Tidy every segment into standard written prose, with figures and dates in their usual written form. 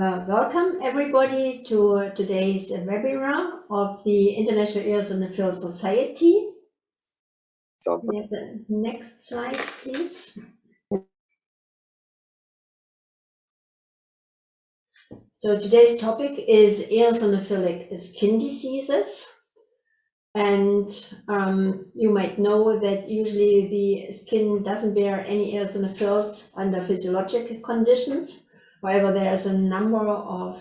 Welcome everybody to today's webinar of the International Eosinophil Society. We have the next slide, please. So today's topic is eosinophilic skin diseases. And you might know that usually the skin doesn't bear any eosinophils under physiologic conditions. However, there's a number of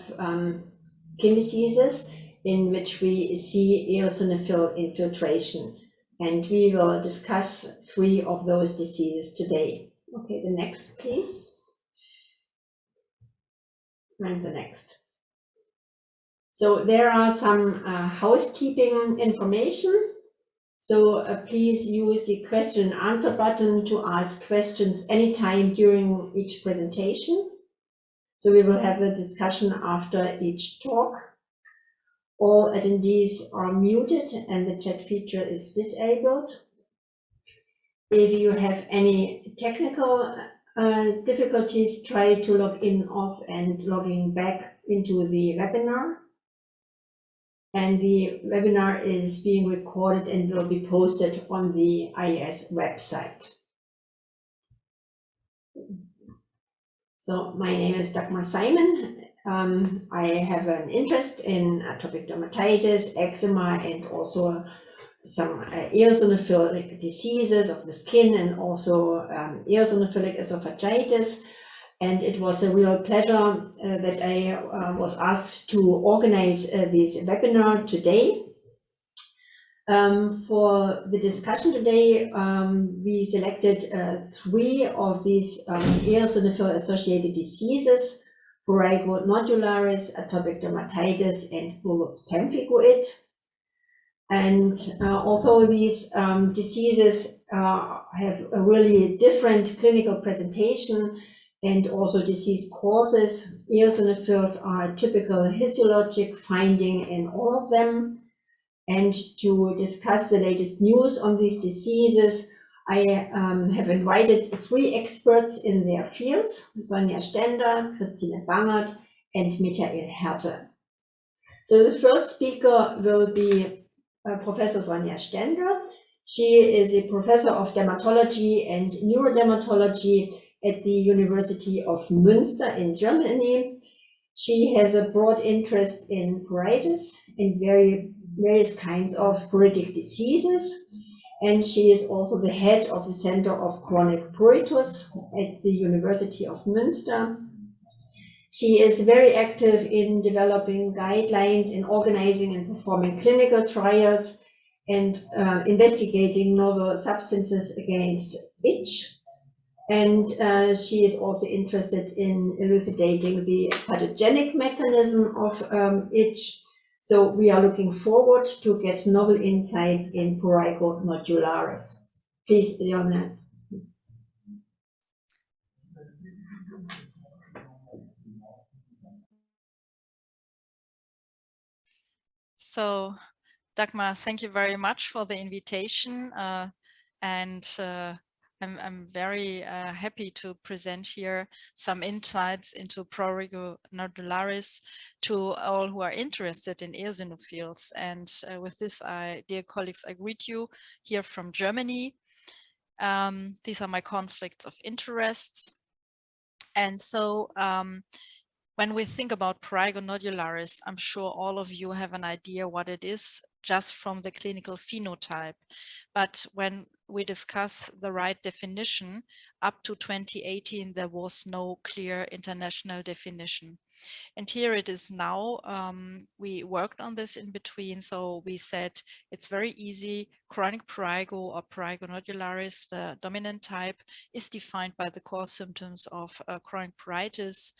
skin diseases in which we see eosinophil infiltration. And we will discuss 3 of those diseases today. Okay, the next, please. And the next. So there are some housekeeping information. So please use the question and answer button to ask questions anytime during each presentation. So we will have a discussion after each talk. All attendees are muted and the chat feature is disabled. If you have any technical difficulties, try to log in off and logging back into the webinar. And the webinar is being recorded and will be posted on the IES website. So my name is Dagmar Simon. I have an interest in atopic dermatitis, eczema, and also some eosinophilic diseases of the skin, and also eosinophilic esophagitis. And it was a real pleasure that I was asked to organize this webinar today. For the discussion today, we selected 3 of these eosinophil-associated diseases: prurigo nodularis, atopic dermatitis, and bullous pemphigoid. And although these diseases have a really different clinical presentation and also disease causes, eosinophils are a typical histologic finding in all of them. And to discuss the latest news on these diseases, I have invited 3 experts in their fields: Sonja Ständer, Christina Bangat, and Hertl. So the first speaker will be Professor Sonja Ständer. She is a professor of dermatology and neurodermatology at the University of Münster in Germany. She has a broad interest in pruritus and various kinds of pruritic diseases. And she is also the head of the Center of Chronic Pruritus at the University of Münster. She is very active in developing guidelines, in organizing and performing clinical trials, and investigating novel substances against itch. And she is also interested in elucidating the pathogenic mechanism of itch. So we are looking forward to get novel insights in prurigo nodularis. Please, Leona. So, Dagmar, thank you very much for the invitation. I'm very happy to present here some insights into prurigo nodularis to all who are interested in eosinophils. And with this, dear colleagues, I greet you here from Germany. These are my conflicts of interests. And so when we think about prurigo nodularis, I'm sure all of you have an idea what it is just from the clinical phenotype. But when we discuss the right definition, up to 2018, there was no clear international definition. And here it is now. We worked on this in between. So we said it's very easy. Chronic prurigo or prurigo nodularis, the dominant type, is defined by the core symptoms of chronic pruritus,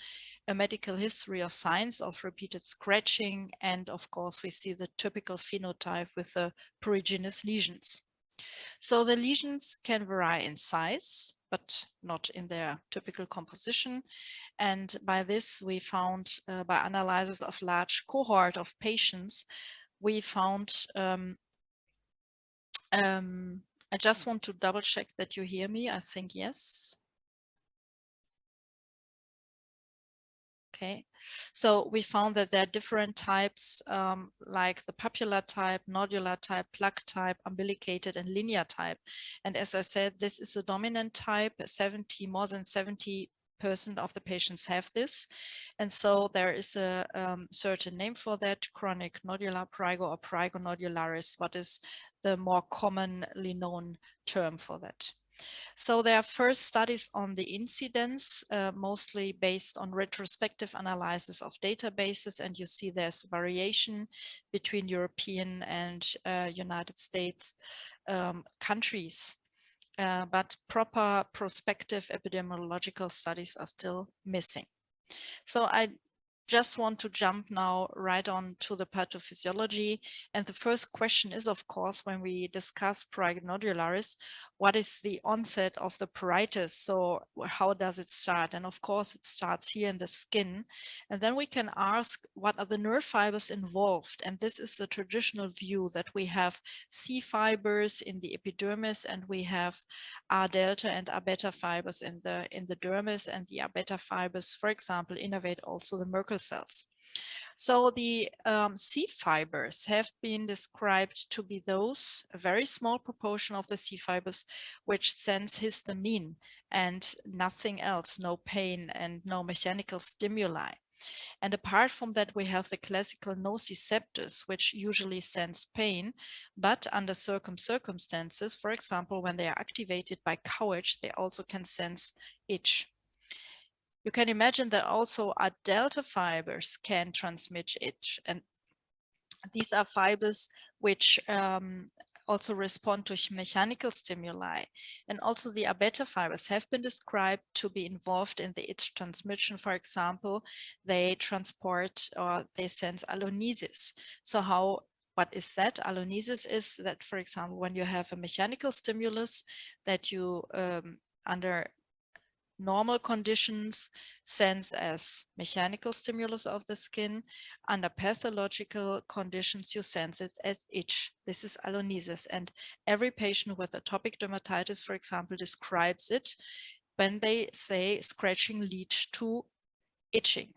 a medical history or signs of repeated scratching, and of course we see the typical phenotype with the pruriginous lesions. So the lesions can vary in size, but not in their typical composition. And by this we found, by analysis of large cohort of patients, we found, I just want to double check that you hear me. I think yes. Okay, so we found that there are different types, like the papular type, nodular type, plug type, umbilicated, and linear type. And as I said, this is a dominant type. More than 70% of the patients have this. And so there is a certain name for that, chronic nodular prurigo or prurigo nodularis, what is the more commonly known term for that. So there are first studies on the incidence, mostly based on retrospective analysis of databases. And you see there's variation between European and United States countries. But proper prospective epidemiological studies are still missing. So I just want to jump now right on to the pathophysiology. And the first question is, of course, when we discuss prurigo nodularis, what is the onset of the pruritus? So how does it start? And of course, it starts here in the skin. And then we can ask, what are the nerve fibers involved? And this is the traditional view that we have C fibers in the epidermis, and we have R delta and R beta fibers in the dermis, and the R beta fibers, for example, innervate also the Merkel cells. So the C fibers have been described to be those, a very small proportion of the C fibers, which sense histamine and nothing else, no pain and no mechanical stimuli. And apart from that, we have the classical nociceptors, which usually sense pain, but under certain circumstances, for example, when they are activated by cowage, they also can sense itch. You can imagine that also our delta fibers can transmit itch, and these are fibers which also respond to mechanical stimuli. And also the A-beta fibers have been described to be involved in the itch transmission. For example, they transport or they sense allonesis. So what is that? Allonesis is that, for example, when you have a mechanical stimulus that you under normal conditions sense as mechanical stimulus of the skin. Under pathological conditions, you sense it as itch. This is allonesis. And every patient with atopic dermatitis, for example, describes it when they say scratching leads to itching.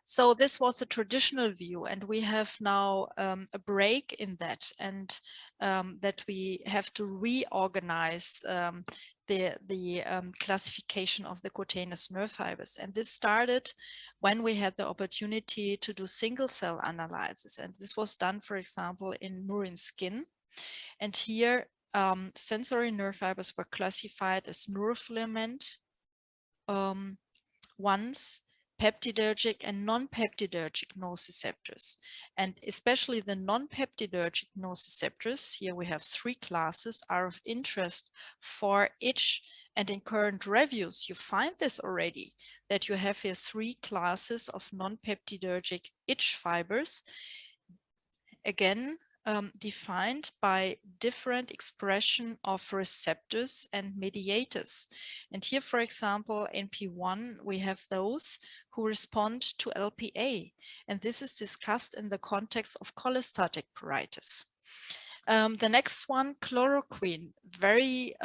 So this was a traditional view, and we have now a break in that, and that we have to reorganize the classification of the cutaneous nerve fibers. And this started when we had the opportunity to do single cell analysis. And this was done, for example, in murine skin. And here sensory nerve fibers were classified as neurofilament ones, peptidergic and non-peptidergic nociceptors. And especially the non-peptidergic nociceptors, here we have 3 classes, are of interest for itch. And in current reviews, you find this already, that you have here 3 classes of non-peptidergic itch fibers. Again, defined by different expression of receptors and mediators. And here, for example, NP1, we have those who respond to LPA. And this is discussed in the context of cholestatic pruritus. The next one, chloroquine, very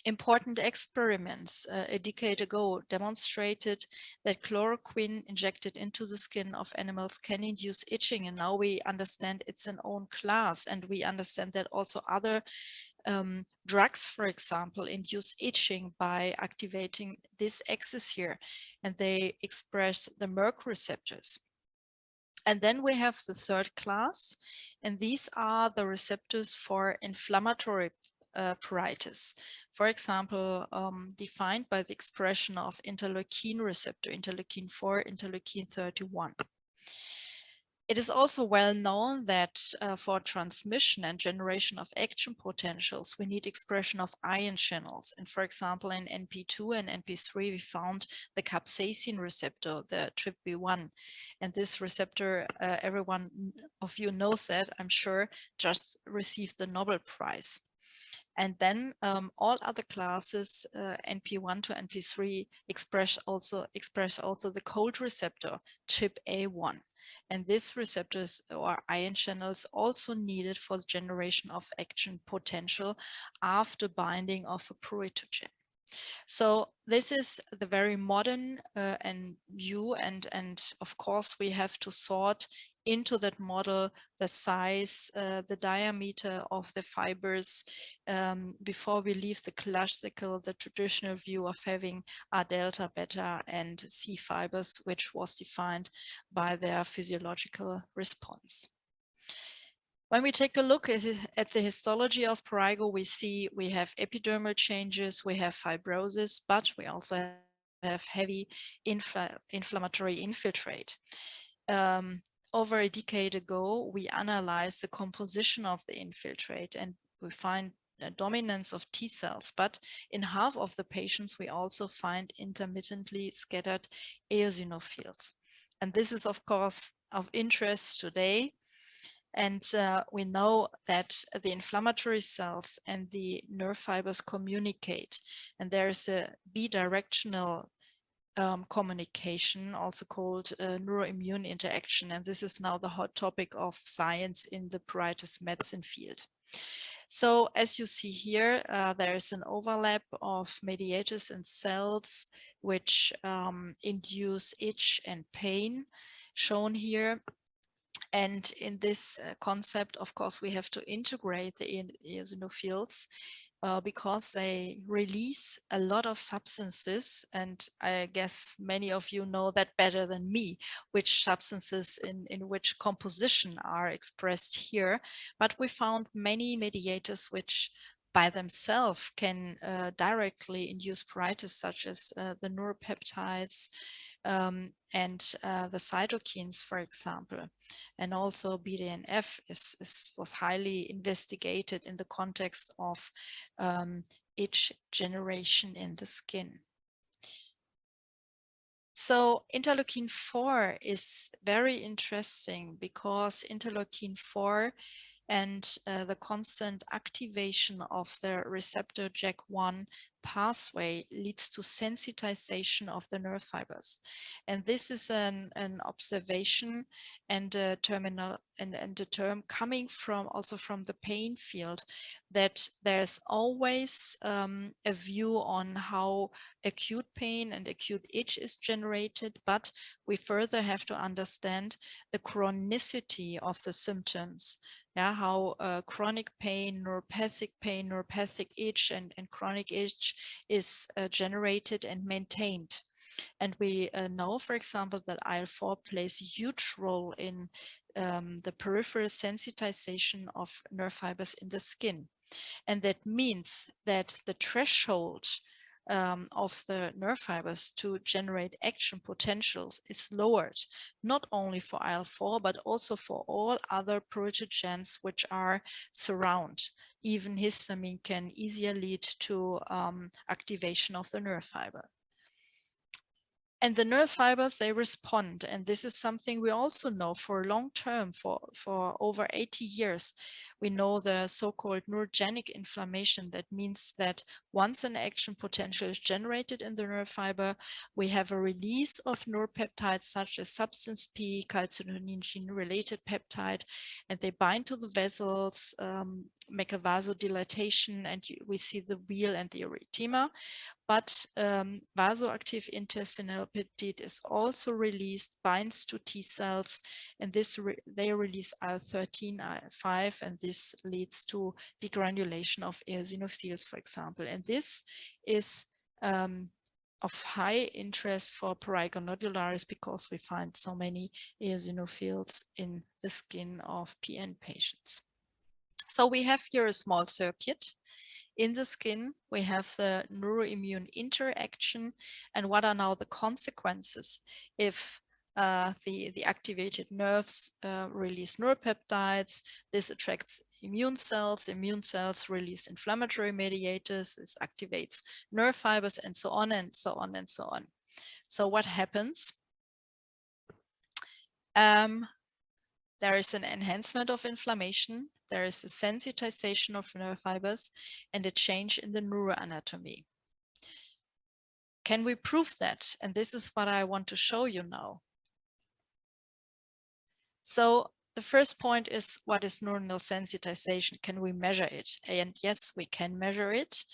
important experiments a decade ago demonstrated that chloroquine injected into the skin of animals can induce itching, and now we understand it's an own class, and we understand that also other drugs, for example, induce itching by activating this axis here, and they express the Merck receptors. And then we have the 3rd class, and these are the receptors for inflammatory pruritus. For example, defined by the expression of interleukin receptor, interleukin 4, interleukin 31. It is also well known that for transmission and generation of action potentials, we need expression of ion channels. And for example, in NP2 and NP3, we found the capsaicin receptor, the TRPV1. And this receptor, everyone of you knows that, I'm sure, just received the Nobel Prize. And then all other classes, NP1 to NP3, express also the cold receptor, TRPA1. And these receptors or ion channels also needed for the generation of action potential after binding of a pruritogen. So this is the very modern and view, and of course we have to sort into that model the size, the diameter of the fibers before we leave the classical, the traditional view of having A delta, beta, and C fibers, which was defined by their physiological response. When we take a look at the histology of prurigo, we see we have epidermal changes, we have fibrosis, but we also have heavy inflammatory infiltrate. Over a decade ago, we analyzed the composition of the infiltrate, and we find a dominance of T cells, but in half of the patients, we also find intermittently scattered eosinophils. And this is, of course, of interest today. And we know that the inflammatory cells and the nerve fibers communicate, and there is a bidirectional communication, also called neuroimmune interaction. And this is now the hot topic of science in the pruritus medicine field. So as you see here, there is an overlap of mediators and cells which induce itch and pain, shown here. And in this concept, of course, we have to integrate the eosinophils because they release a lot of substances. And I guess many of you know that better than me, which substances in which composition are expressed here. But we found many mediators which by themselves can directly induce pruritus, such as the neuropeptides, and the cytokines, for example. And also BDNF was highly investigated in the context of itch generation in the skin. So interleukin-4 is very interesting because interleukin-4 and the constant activation of the receptor JAK1 pathway leads to sensitization of the nerve fibers. And this is an observation and a term coming from also from the pain field, that there's always a view on how acute pain and acute itch is generated, but we further have to understand the chronicity of the symptoms. Yeah, how chronic pain, neuropathic itch, and chronic itch is generated and maintained. And we know, for example, that IL-4 plays a huge role in the peripheral sensitization of nerve fibers in the skin. And that means that the threshold of the nerve fibers to generate action potentials is lowered, not only for IL-4, but also for all other pruritogens which are surround. Even histamine can easily lead to activation of the nerve fiber. And the nerve fibers, they respond. And this is something we also know for long term, for over 80 years. We know the so-called neurogenic inflammation. That means that once an action potential is generated in the nerve fiber, we have a release of neuropeptides such as substance P, calcineurin-related peptide, and they bind to the vessels, make a vasodilatation, and we see the wheal and the erythema. But vasoactive intestinal peptide is also released, binds to T cells, and they release IL-13, IL-5, and this leads to degranulation of eosinophils, for example. And this is of high interest for prurigo nodularis because we find so many eosinophils in the skin of PN patients. So we have here a small circuit. In the skin, we have the neuroimmune interaction, and what are now the consequences if the activated nerves release neuropeptides? This attracts immune cells release inflammatory mediators, this activates nerve fibers, and so on and so on and so on. So what happens? There is an enhancement of inflammation, there is a sensitization of nerve fibers, and a change in the neuroanatomy. Can we prove that? And this is what I want to show you now. So the first point is, what is neuronal sensitization? Can we measure it? And yes, we can measure it.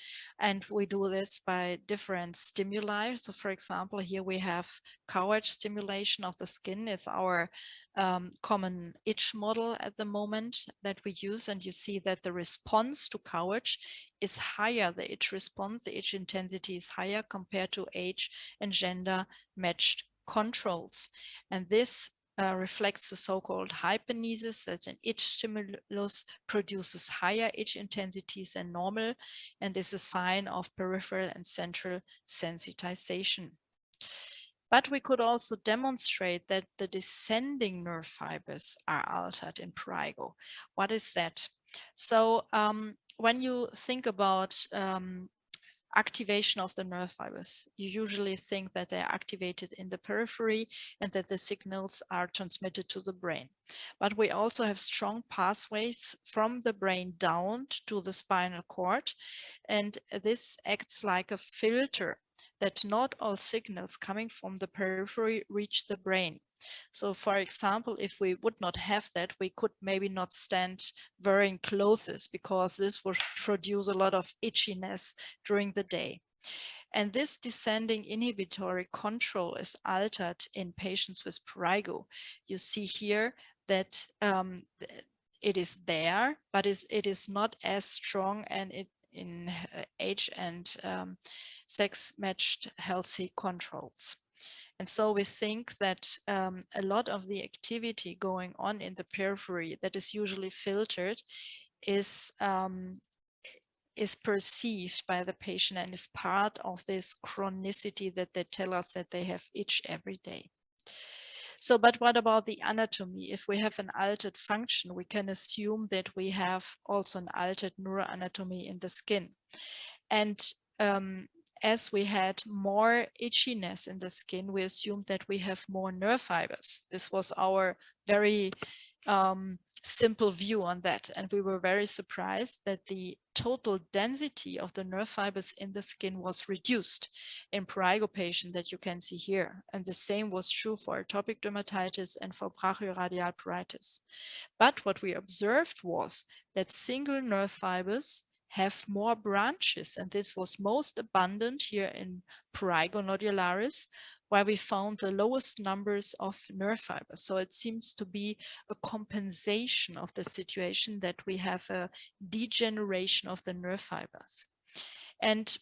And we do this by different stimuli. So for example, here we have couch stimulation of the skin. It's our common itch model at the moment that we use. And you see that the response to couch is higher, the itch response, the itch intensity is higher compared to age and gender matched controls. And this reflects the so-called hyponesis, that an itch stimulus produces higher itch intensities than normal and is a sign of peripheral and central sensitization. But we could also demonstrate that the descending nerve fibers are altered in prurigo. What is that? So when you think about activation of the nerve fibers, you usually think that they are activated in the periphery and that the signals are transmitted to the brain. But we also have strong pathways from the brain down to the spinal cord, and this acts like a filter that not all signals coming from the periphery reach the brain. So for example, if we would not have that, we could maybe not stand wearing clothes, because this would produce a lot of itchiness during the day. And this descending inhibitory control is altered in patients with prurigo. You see here that it is there, but it is not as strong and in age and sex matched healthy controls. And so we think that a lot of the activity going on in the periphery that is usually filtered is perceived by the patient and is part of this chronicity that they tell us that they have itch every day. So, but what about the anatomy? If we have an altered function, we can assume that we have also an altered neuroanatomy in the skin. And as we had more itchiness in the skin, we assumed that we have more nerve fibers. This was our very simple view on that. And we were very surprised that the total density of the nerve fibers in the skin was reduced in prurigo patient that you can see here. And the same was true for atopic dermatitis and for brachioradial pruritus. But what we observed was that single nerve fibers have more branches, and this was most abundant here in prurigo nodularis, where we found the lowest numbers of nerve fibers. So it seems to be a compensation of the situation that we have a degeneration of the nerve fibers. And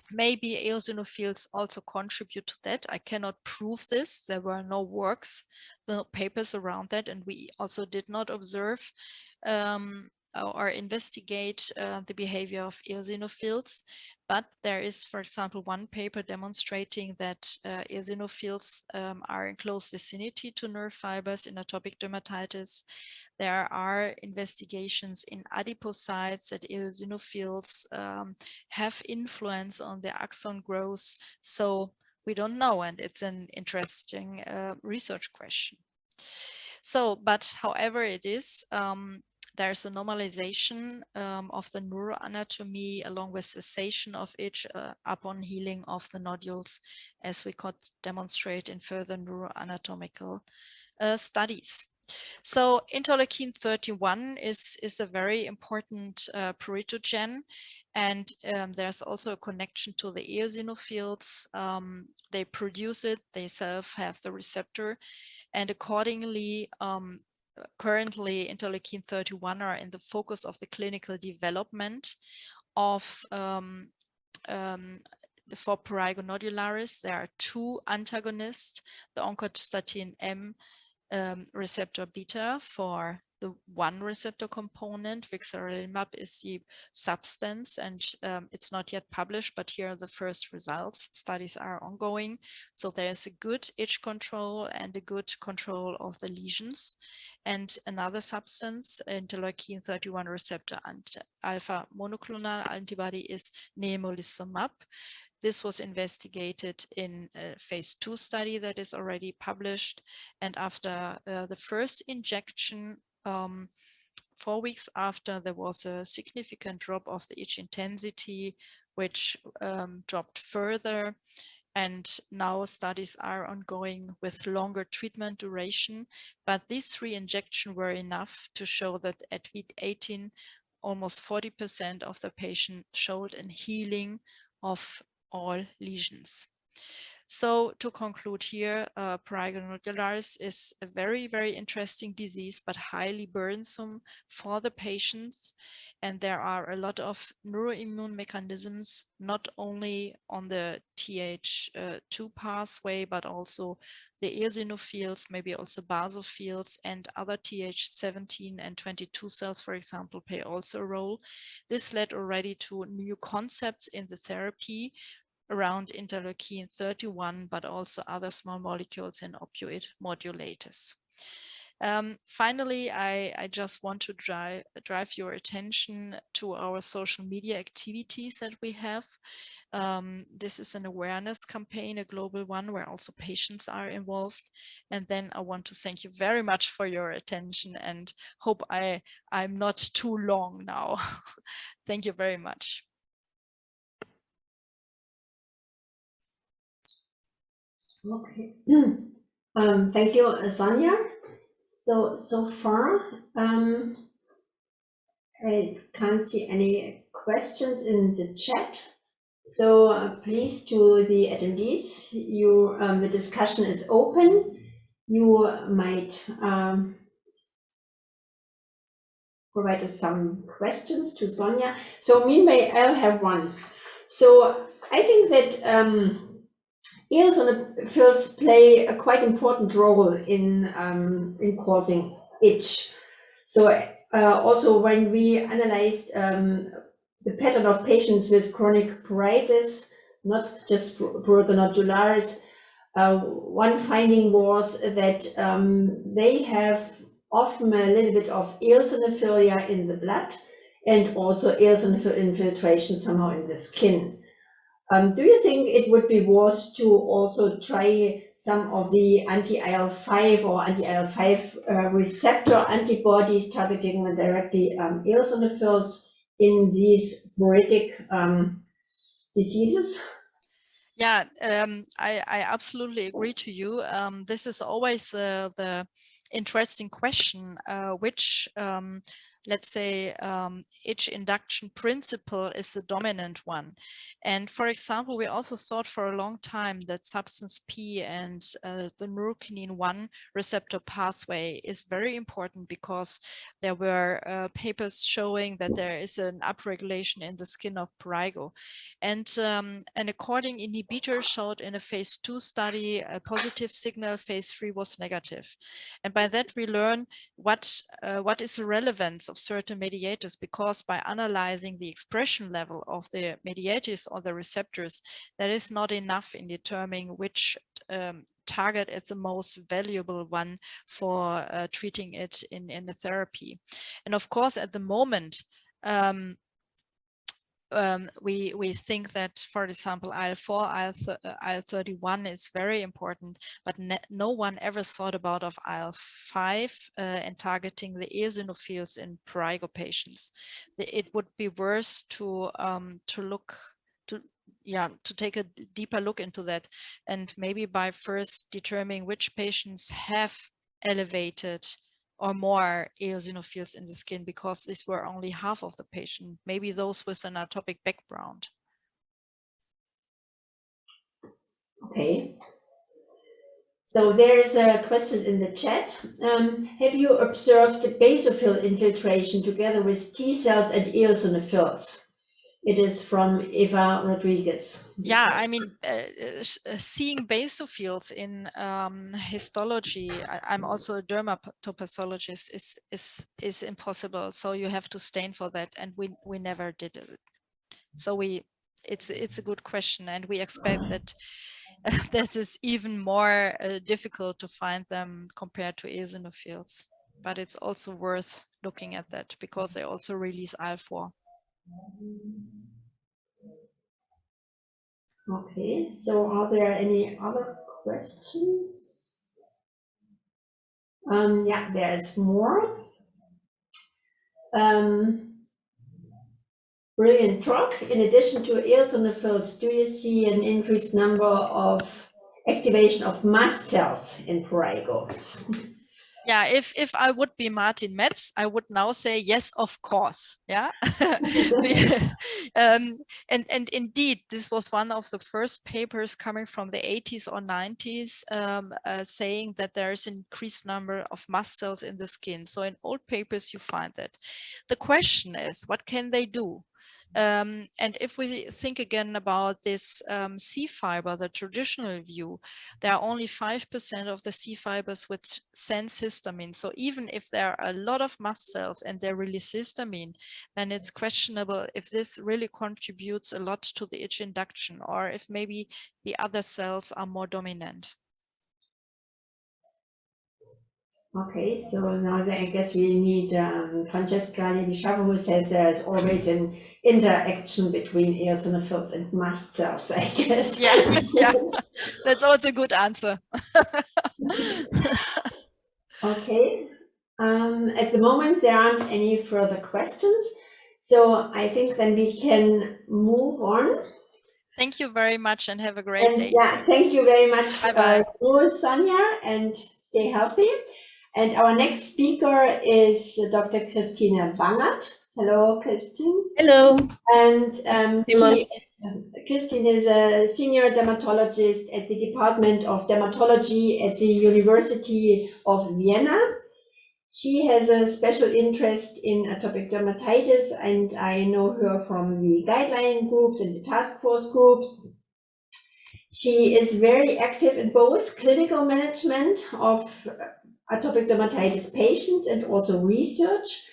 maybe eosinophils also contribute to that. I cannot prove this. There were no works, no papers around that, and we also did not observe or investigate the behavior of eosinophils. But there is, for example, one paper demonstrating that eosinophils are in close vicinity to nerve fibers in atopic dermatitis. There are investigations in adipocytes that eosinophils have influence on the axon growth. So we don't know, and it's an interesting research question. So, but however it is, there's a normalization of the neuroanatomy along with cessation of itch upon healing of the nodules, as we could demonstrate in further neuroanatomical studies. So interleukin 31 is a very important pruritogen, and there's also a connection to the eosinophils. They produce it, they self have the receptor, and accordingly, currently interleukin 31 are in the focus of the clinical development of for prurigo nodularis. There are two antagonists, the oncostatin M receptor beta for the one receptor component. Vixarelimab is the substance, and it's not yet published, but here are the first results. Studies are ongoing. So there's a good itch control and a good control of the lesions. And another substance, interleukin 31 receptor and alpha monoclonal antibody, is nemolizumab. This was investigated in a phase 2 study that is already published. And after the first injection, 4 weeks after, there was a significant drop of the itch intensity, which dropped further And now studies are ongoing with longer treatment duration, but these 3 injections were enough to show that at week 18, almost 40% of the patient showed a healing of all lesions. So to conclude here, prurigo nodularis is a very, very interesting disease, but highly burdensome for the patients. And there are a lot of neuroimmune mechanisms, not only on the Th2 pathway, but also the eosinophils, maybe also basophils, and other Th17 and 22 cells, for example, play also a role. This led already to new concepts in the therapy around interleukin 31, but also other small molecules and opioid modulators. Finally, I just want to drive your attention to our social media activities that we have. This is an awareness campaign, a global one, where also patients are involved. And then I want to thank you very much for your attention and hope I'm not too long now. Thank you very much. Okay. Thank you, Sonja. So far, I can't see any questions in the chat. So please, to the attendees, the discussion is open. You might provide us some questions to Sonja. So meanwhile, I'll have one. So I think that eosinophils play a quite important role in causing itch. So also when we analyzed the pattern of patients with chronic pruritus, not just prurigo nodularis, one finding was that they have often a little bit of eosinophilia in the blood and also eosinophil infiltration somehow in the skin. Do you think it would be worth to also try some of the anti-IL-5 or anti-IL-5 receptor antibodies targeting directly eosinophils in these pruritic diseases? Yeah, I absolutely agree to you. This is always the interesting question, which, let's say, itch induction principle is the dominant one. And for example, we also thought for a long time that substance P and the Neurogenic 1 receptor pathway is very important, because there were papers showing that there is an upregulation in the skin of prurigo. And according inhibitor showed in a phase 2 study a positive signal, phase 3 was negative. And by that we learn what is the relevance of certain mediators, because by analyzing the expression level of the mediators or the receptors, that is not enough in determining which target is the most valuable one for treating it in the therapy. And of course, at the moment, we think that, for example, IL-4, IL-31 is very important, but no one ever thought about of IL-5 and targeting the eosinophils in prurigo patients. It would be worth to take a deeper look into that, and maybe by first determining which patients have elevated or more eosinophils in the skin, because these were only half of the patient, maybe those with an atopic background. Okay. So there is a question in the chat. Have you observed basophil infiltration together with T cells and eosinophils? It is from Eva Rodriguez. Yeah, I mean, seeing basophils in histology, I'm also a dermatopathologist, is impossible. So you have to stain for that, and we never did it. So it's a good question, and we expect that that is even more difficult to find them compared to eosinophils. But it's also worth looking at that, because they also release IL-4. Okay, so are there any other questions? Yeah, there's more. Brilliant talk. In addition to eosinophils, do you see an increased number of activation of mast cells in prurigo? Yeah, if I would be Martin Metz, I would now say yes, of course. Yeah, and indeed, this was one of the first papers coming from the 80s or 90s, saying that there is an increased number of mast cells in the skin. So in old papers, you find that. The question is, what can they do? And if we think again about this C fiber, the traditional view, there are only 5% of the C fibers which sense histamine. So even if there are a lot of mast cells and they release histamine, then it's questionable if this really contributes a lot to the itch induction, or if maybe the other cells are more dominant. Okay, so now I guess we need Francesca Libishava, who says there's always an interaction between eosinophils and mast cells, I guess. Yeah, yeah, that's also a good answer. Okay, at the moment there aren't any further questions, so I think then we can move on. Thank you very much and have a great day. Yeah, thank you very much, Bye-bye. Sonja, and stay healthy. And our next speaker is Dr. Christina Bangat. Hello, Christine. Hello. And Christine is a senior dermatologist at the Department of Dermatology at the University of Vienna. She has a special interest in atopic dermatitis, and I know her from the guideline groups and the task force groups. She is very active in both clinical management of atopic dermatitis patients and also research.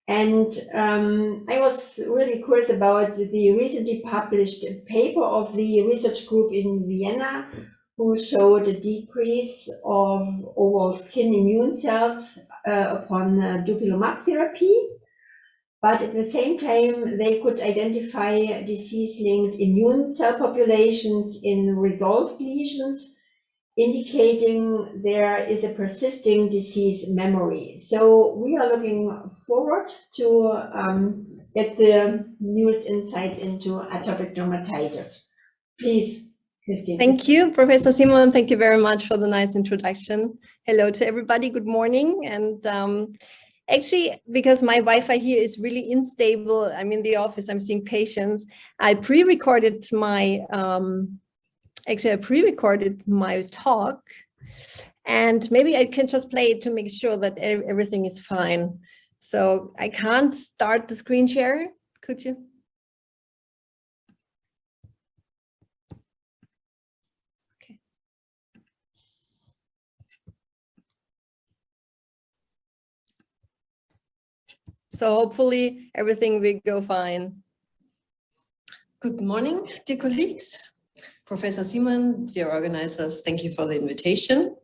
And I was really curious about the recently published paper of the research group in Vienna, who showed a decrease of overall skin immune cells upon dupilumab therapy. But at the same time, they could identify disease-linked immune cell populations in resolved lesions, indicating there is a persisting disease memory. So we are looking forward to get the newest insights into atopic dermatitis. Please, Christine. Thank you, Professor Simon. Thank you very much for the nice introduction. Hello to everybody. Good morning. And actually, because my Wi-Fi here is really unstable, I'm in the office, I'm seeing patients. I pre-recorded my talk, and maybe I can just play it to make sure that everything is fine. So I can't start the screen share. Could you? Okay. So hopefully everything will go fine. Good morning, dear colleagues. Professor Simon, dear organizers, thank you for the invitation.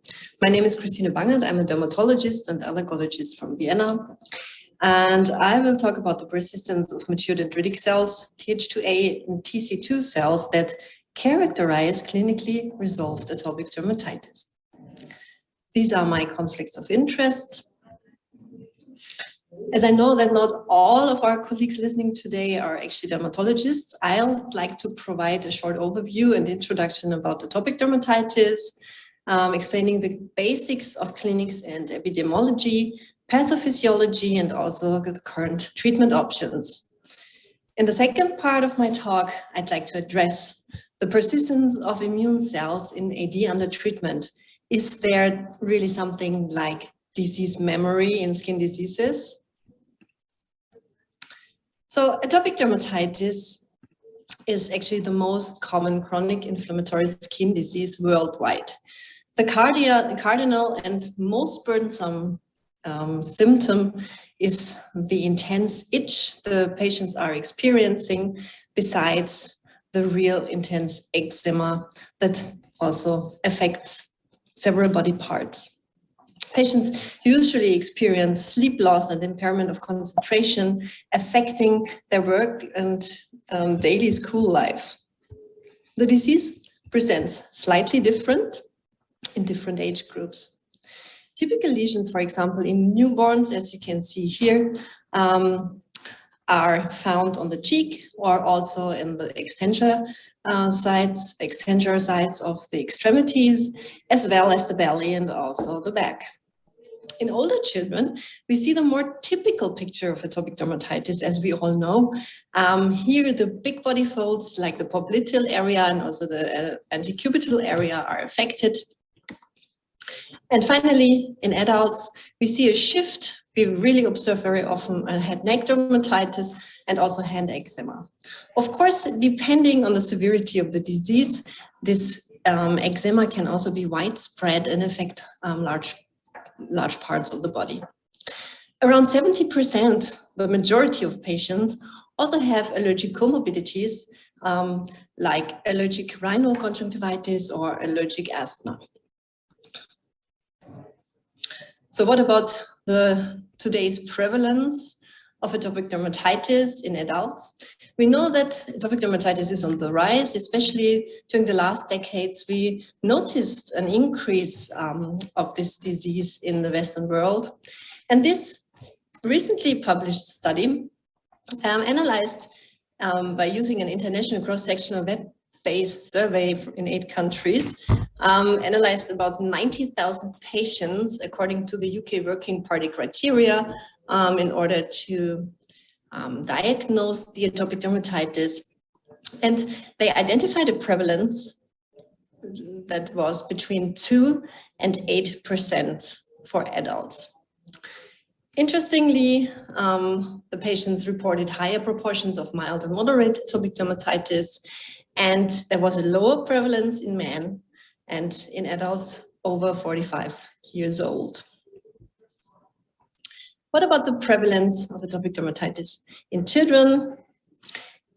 My name is Christina Bangat. I'm a dermatologist and allergologist from Vienna. And I will talk about the persistence of mature dendritic cells, Th2A and TC2 cells that characterize clinically resolved atopic dermatitis. These are my conflicts of interest. As I know that not all of our colleagues listening today are actually dermatologists, I'd like to provide a short overview and introduction about atopic dermatitis, explaining the basics of clinics and epidemiology, pathophysiology, and also the current treatment options. In the second part of my talk, I'd like to address the persistence of immune cells in AD under treatment. Is there really something like disease memory in skin diseases? So atopic dermatitis is actually the most common chronic inflammatory skin disease worldwide. The cardinal and most burdensome symptom is the intense itch the patients are experiencing, besides the real intense eczema that also affects several body parts. Patients usually experience sleep loss and impairment of concentration, affecting their work and daily school life. The disease presents slightly different in different age groups. Typical lesions, for example, in newborns, as you can see here, are found on the cheek or also in the extensor sides of the extremities, as well as the belly and also the back. In older children, we see the more typical picture of atopic dermatitis, as we all know. Here, the big body folds like the popliteal area and also the antecubital area are affected. And finally, in adults, we see a shift. We really observe very often a head neck dermatitis and also hand eczema. Of course, depending on the severity of the disease, this eczema can also be widespread and affect large parts of the body. Around 70%, the majority of patients, also have allergic comorbidities like allergic rhinoconjunctivitis or allergic asthma. So what about today's prevalence of atopic dermatitis in adults? We know that atopic dermatitis is on the rise, especially during the last decades. We noticed an increase of this disease in the Western world. And this recently published study analyzed by using an international cross-sectional web-based survey in 8 countries, analyzed about 90,000 patients according to the UK Working Party criteria in order to diagnose the atopic dermatitis. And they identified a prevalence that was between 2 and 8% for adults. Interestingly, the patients reported higher proportions of mild and moderate atopic dermatitis, and there was a lower prevalence in men and in adults over 45 years old. What about the prevalence of atopic dermatitis in children?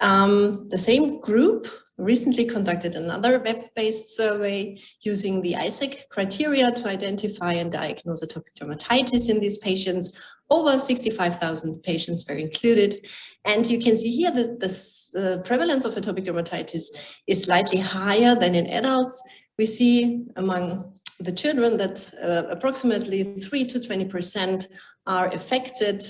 The same group recently conducted another web-based survey using the ISAC criteria to identify and diagnose atopic dermatitis in these patients. Over 65,000 patients were included. And you can see here that the prevalence of atopic dermatitis is slightly higher than in adults. We see among the children that approximately 3 to 20% are affected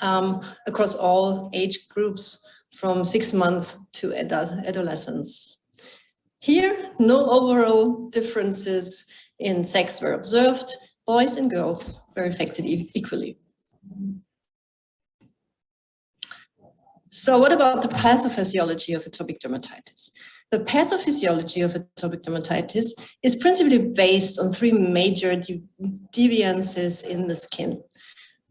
across all age groups from 6 months to adolescence. Here, no overall differences in sex were observed. Boys and girls were affected equally. So what about the pathophysiology of atopic dermatitis? The pathophysiology of atopic dermatitis is principally based on 3 major deviances in the skin.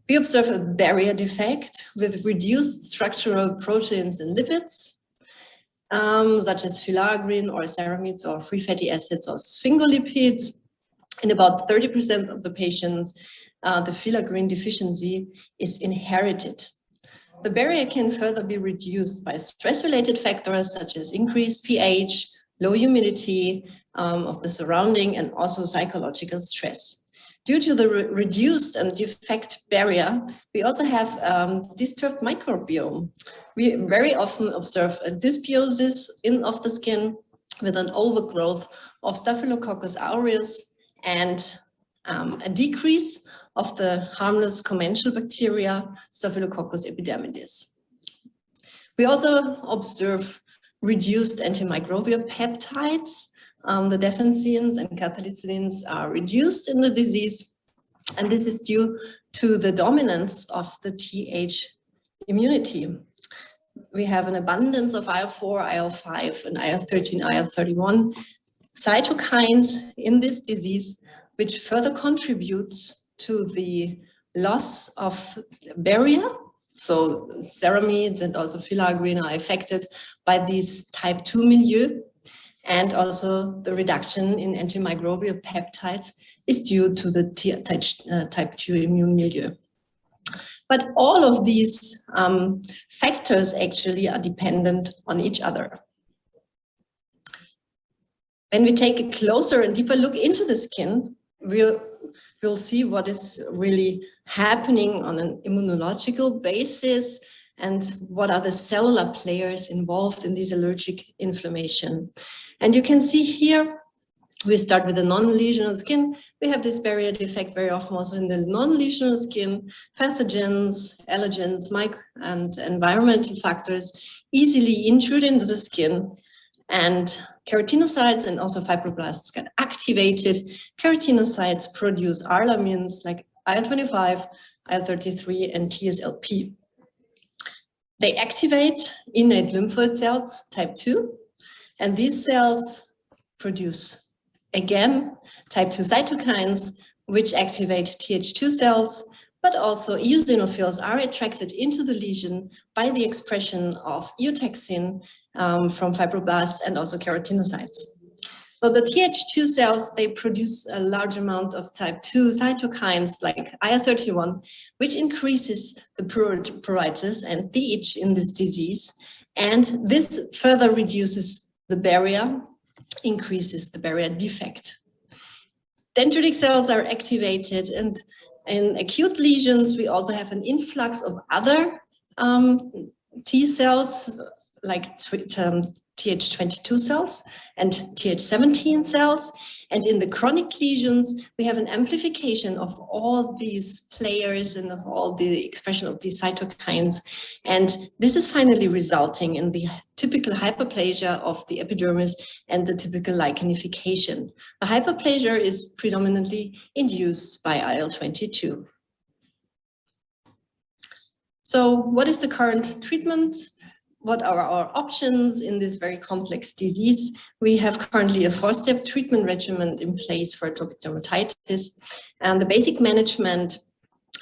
We observe a barrier defect with reduced structural proteins and lipids, such as filaggrin or ceramides or free fatty acids or sphingolipids. In about 30% of the patients, the filaggrin deficiency is inherited. The barrier can further be reduced by stress-related factors such as increased pH, low humidity of the surrounding, and also psychological stress. Due to the reduced and defect barrier, we also have disturbed microbiome. We very often observe a dysbiosis of the skin with an overgrowth of Staphylococcus aureus and a decrease of the harmless commensal bacteria, Staphylococcus epidermidis. We also observe reduced antimicrobial peptides. The defensins and catalycins are reduced in the disease, and this is due to the dominance of the Th immunity. We have an abundance of IL-4, IL-5, and IL-13, IL-31 cytokines in this disease, which further contributes to the loss of barrier. So ceramides and also filaggrin are affected by these type 2 milieu. And also the reduction in antimicrobial peptides is due to the type 2 immune milieu. But all of these factors actually are dependent on each other. When we take a closer and deeper look into the skin, we'll see what is really happening on an immunological basis and what are the cellular players involved in this allergic inflammation. And you can see here We start with the non-lesional skin. We have this barrier defect very often also in the non-lesional skin. Pathogens, allergens, and environmental factors easily intrude into the skin, and keratinocytes and also fibroblasts get activated. Keratinocytes produce alarmins like IL-25, IL-33, and TSLP. They activate innate lymphoid cells, type 2, and these cells produce, again, type 2 cytokines, which activate Th2 cells, but also eosinophils are attracted into the lesion by the expression of eotaxin from fibroblasts and also keratinocytes. So the Th2 cells, they produce a large amount of type 2 cytokines like IL-31, which increases the pruritus and the itch in this disease. And this further reduces the barrier, increases the barrier defect. Dendritic cells are activated, and in acute lesions, we also have an influx of other T cells like Th22 cells and Th17 cells. And in the chronic lesions, we have an amplification of all these players and of all the expression of these cytokines. And this is finally resulting in the typical hyperplasia of the epidermis and the typical lichenification. The hyperplasia is predominantly induced by IL-22. So what is the current treatment? What are our options in this very complex disease? We have currently a 4-step treatment regimen in place for atopic dermatitis. And the basic management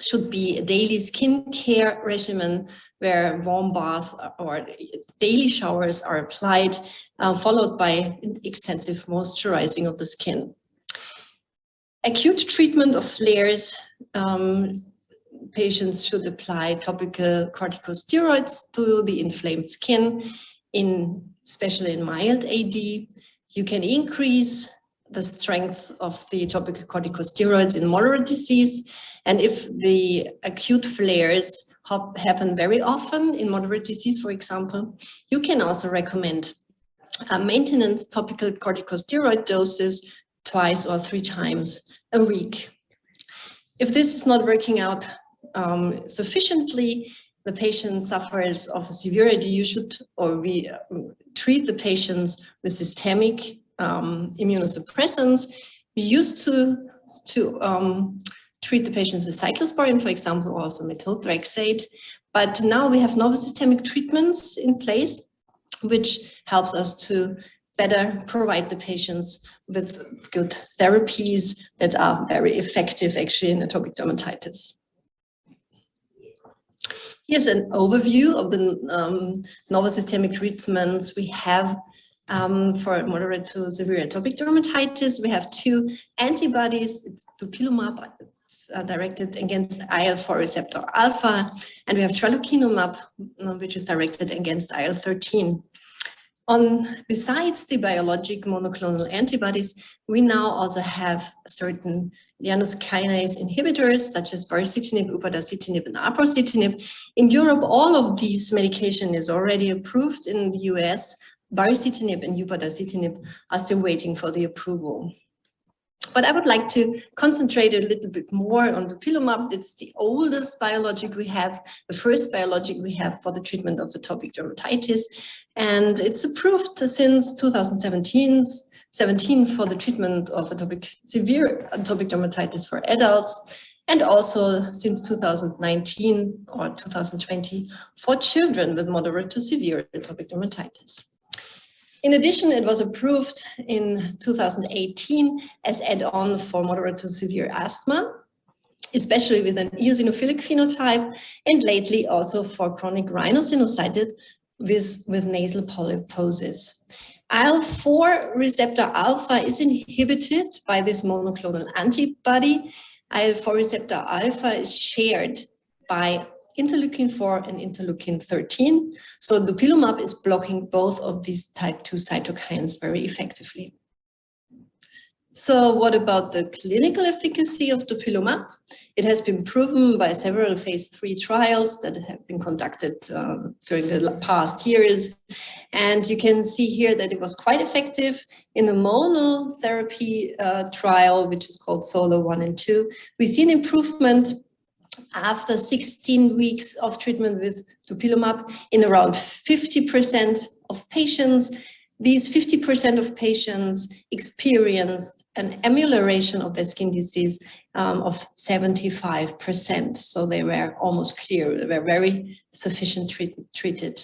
should be a daily skin care regimen where warm bath or daily showers are applied, followed by extensive moisturizing of the skin. Acute treatment of flares, patients should apply topical corticosteroids to the inflamed skin, especially in mild AD. You can increase the strength of the topical corticosteroids in moderate disease. And if the acute flares happen very often in moderate disease, for example, you can also recommend maintenance topical corticosteroid doses 2 or 3 times a week. If this is not working out sufficiently, the patient suffers of severity, we treat the patients with systemic immunosuppressants. We used to treat the patients with cyclosporin, for example, or also methotrexate, but now we have novel systemic treatments in place, which helps us to better provide the patients with good therapies that are very effective actually in atopic dermatitis. Here's an overview of the novel systemic treatments we have for moderate to severe atopic dermatitis. We have 2 antibodies. It's dupilumab, it's directed against IL-4 receptor alpha, and we have tralokinumab, which is directed against IL-13. Besides the biologic monoclonal antibodies, we now also have certain Janus kinase inhibitors such as baricitinib, upadacitinib, and aprocitinib. In Europe, all of these medication is already approved. In the US, baricitinib and upadacitinib are still waiting for the approval. But I would like to concentrate a little bit more on dupilumab. It's the oldest biologic we have, the first biologic we have for the treatment of atopic dermatitis. And it's approved since 2017 for the treatment of severe atopic dermatitis for adults, and also since 2019 or 2020 for children with moderate to severe atopic dermatitis. In addition, it was approved in 2018 as add-on for moderate to severe asthma, especially with an eosinophilic phenotype, and lately also for chronic rhinosinusitis with nasal polyposis. IL-4 receptor alpha is inhibited by this monoclonal antibody. IL-4 receptor alpha is shared by interleukin-4 and interleukin-13. So dupilumab is blocking both of these type 2 cytokines very effectively. So what about the clinical efficacy of dupilumab? It has been proven by several phase 3 trials that have been conducted during the past years. And you can see here that it was quite effective in the monotherapy trial, which is called SOLO 1 and 2. We see an improvement after 16 weeks of treatment with dupilumab in around 50% of patients. These 50% of patients experienced an amelioration of their skin disease of 75%. So they were almost clear, they were very sufficient treated.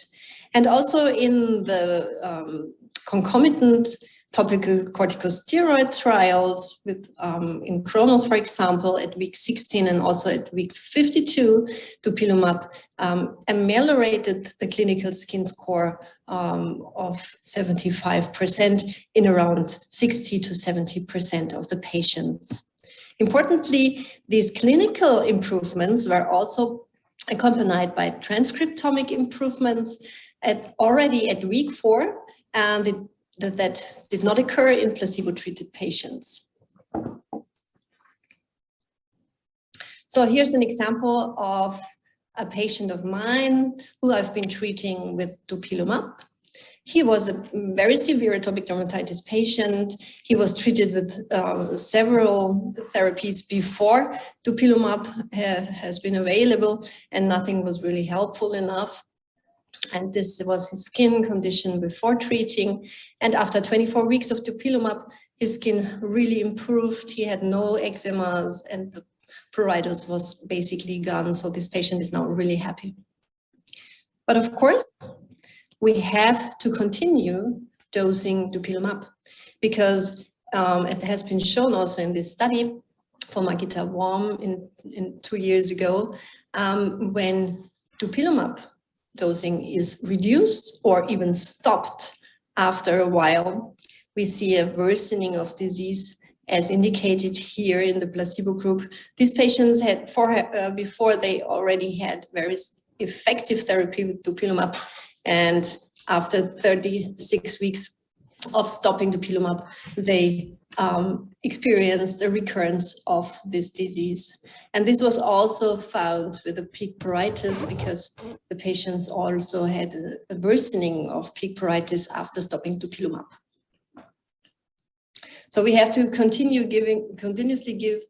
And also in the concomitant topical corticosteroid trials with in Crohn's, for example, at week 16 and also at week 52, dupilumab ameliorated the clinical skin score of 75% in around 60 to 70% of the patients. Importantly, these clinical improvements were also accompanied by transcriptomic improvements already at week 4, and that did not occur in placebo-treated patients. So here's an example of a patient of mine who I've been treating with dupilumab. He was a very severe atopic dermatitis patient. He was treated with several therapies before dupilumab has been available, and nothing was really helpful enough. And this was his skin condition before treating. And after 24 weeks of dupilumab, his skin really improved. He had no eczemas and the pruritus was basically gone. So this patient is now really happy. But of course, we have to continue dosing dupilumab because as has been shown also in this study from Magita Worm in 2 years ago, when dupilumab dosing is reduced or even stopped after a while, we see a worsening of disease as indicated here in the placebo group. These patients had, before they already had very effective therapy with dupilumab, and after 36 weeks of stopping dupilumab, they experienced a recurrence of this disease. And this was also found with the peak pruritus because the patients also had a worsening of peak pruritus after stopping dupilumab. So we have to continuously give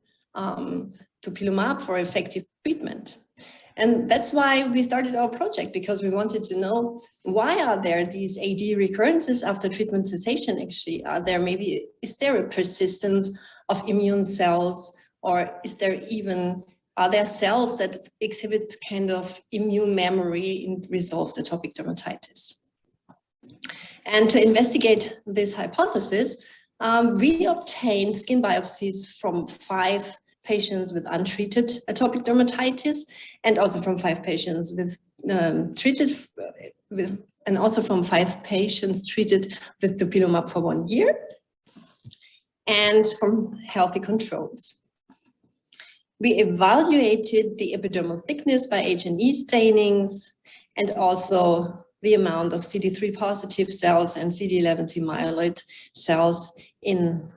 dupilumab for effective treatment. And that's why we started our project, because we wanted to know, why are there these AD recurrences after treatment cessation actually? Is there a persistence of immune cells, or are there cells that exhibit kind of immune memory in resolved atopic dermatitis? And to investigate this hypothesis, we obtained skin biopsies from 5 patients with untreated atopic dermatitis, and also from 5 patients with and also from 5 patients treated with dupilumab for 1 year, and from healthy controls. We evaluated the epidermal thickness by H&E stainings, and also the amount of CD3 positive cells and CD11 myeloid cells in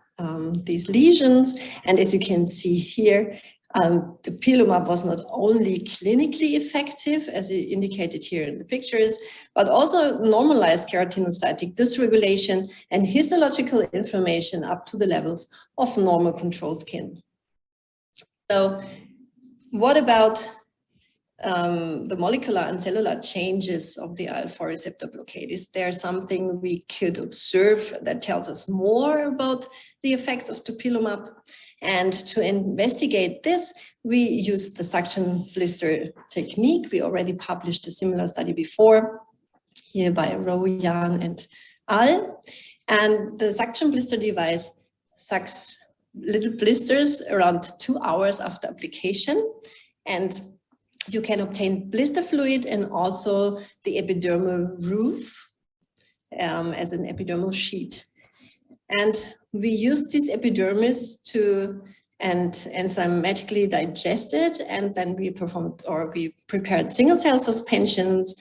these lesions. And as you can see here, dupilumab was not only clinically effective, as indicated here in the pictures, but also normalized keratinocytic dysregulation and histological inflammation up to the levels of normal control skin. So what about the molecular and cellular changes of the IL-4 receptor blockade? Is there something we could observe that tells us more about the effects of dupilumab? And to investigate this, we used the suction blister technique. We already published a similar study before, here by Royan and al. And the suction blister device sucks little blisters around 2 hours after application, and you can obtain blister fluid and also the epidermal roof as an epidermal sheet. And we use this epidermis to enzymatically digest it, and then we prepared single cell suspensions,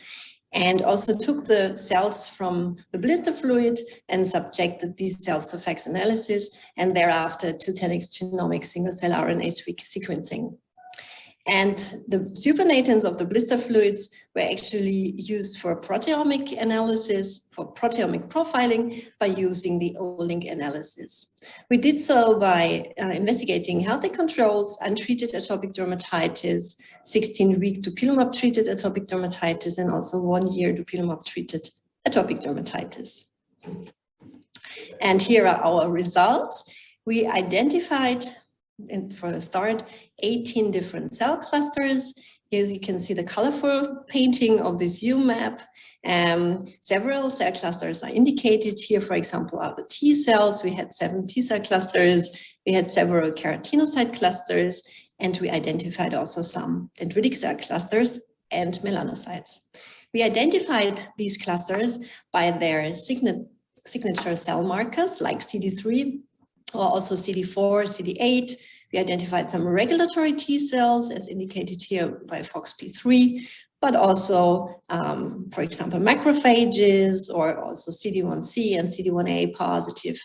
and also took the cells from the blister fluid and subjected these cells to FACS analysis, and thereafter to 10x genomic single cell RNA sequencing. And the supernatants of the blister fluids were actually used for proteomic analysis, for proteomic profiling, by using the O-link analysis. We did so by investigating healthy controls, untreated atopic dermatitis, 16-week dupilumab-treated atopic dermatitis, and also 1-year dupilumab-treated atopic dermatitis. And here are our results. We identified, for the start, 18 different cell clusters. Here you can see the colorful painting of this UMAP. Several cell clusters are indicated here. For example, are the T cells. We had 7 T cell clusters. We had several keratinocyte clusters, and we identified also some dendritic cell clusters and melanocytes. We identified these clusters by their signature cell markers like CD3 or also CD4, CD8. We identified some regulatory T cells as indicated here by FOXP3, but also, for example, macrophages or also CD1C and CD1A positive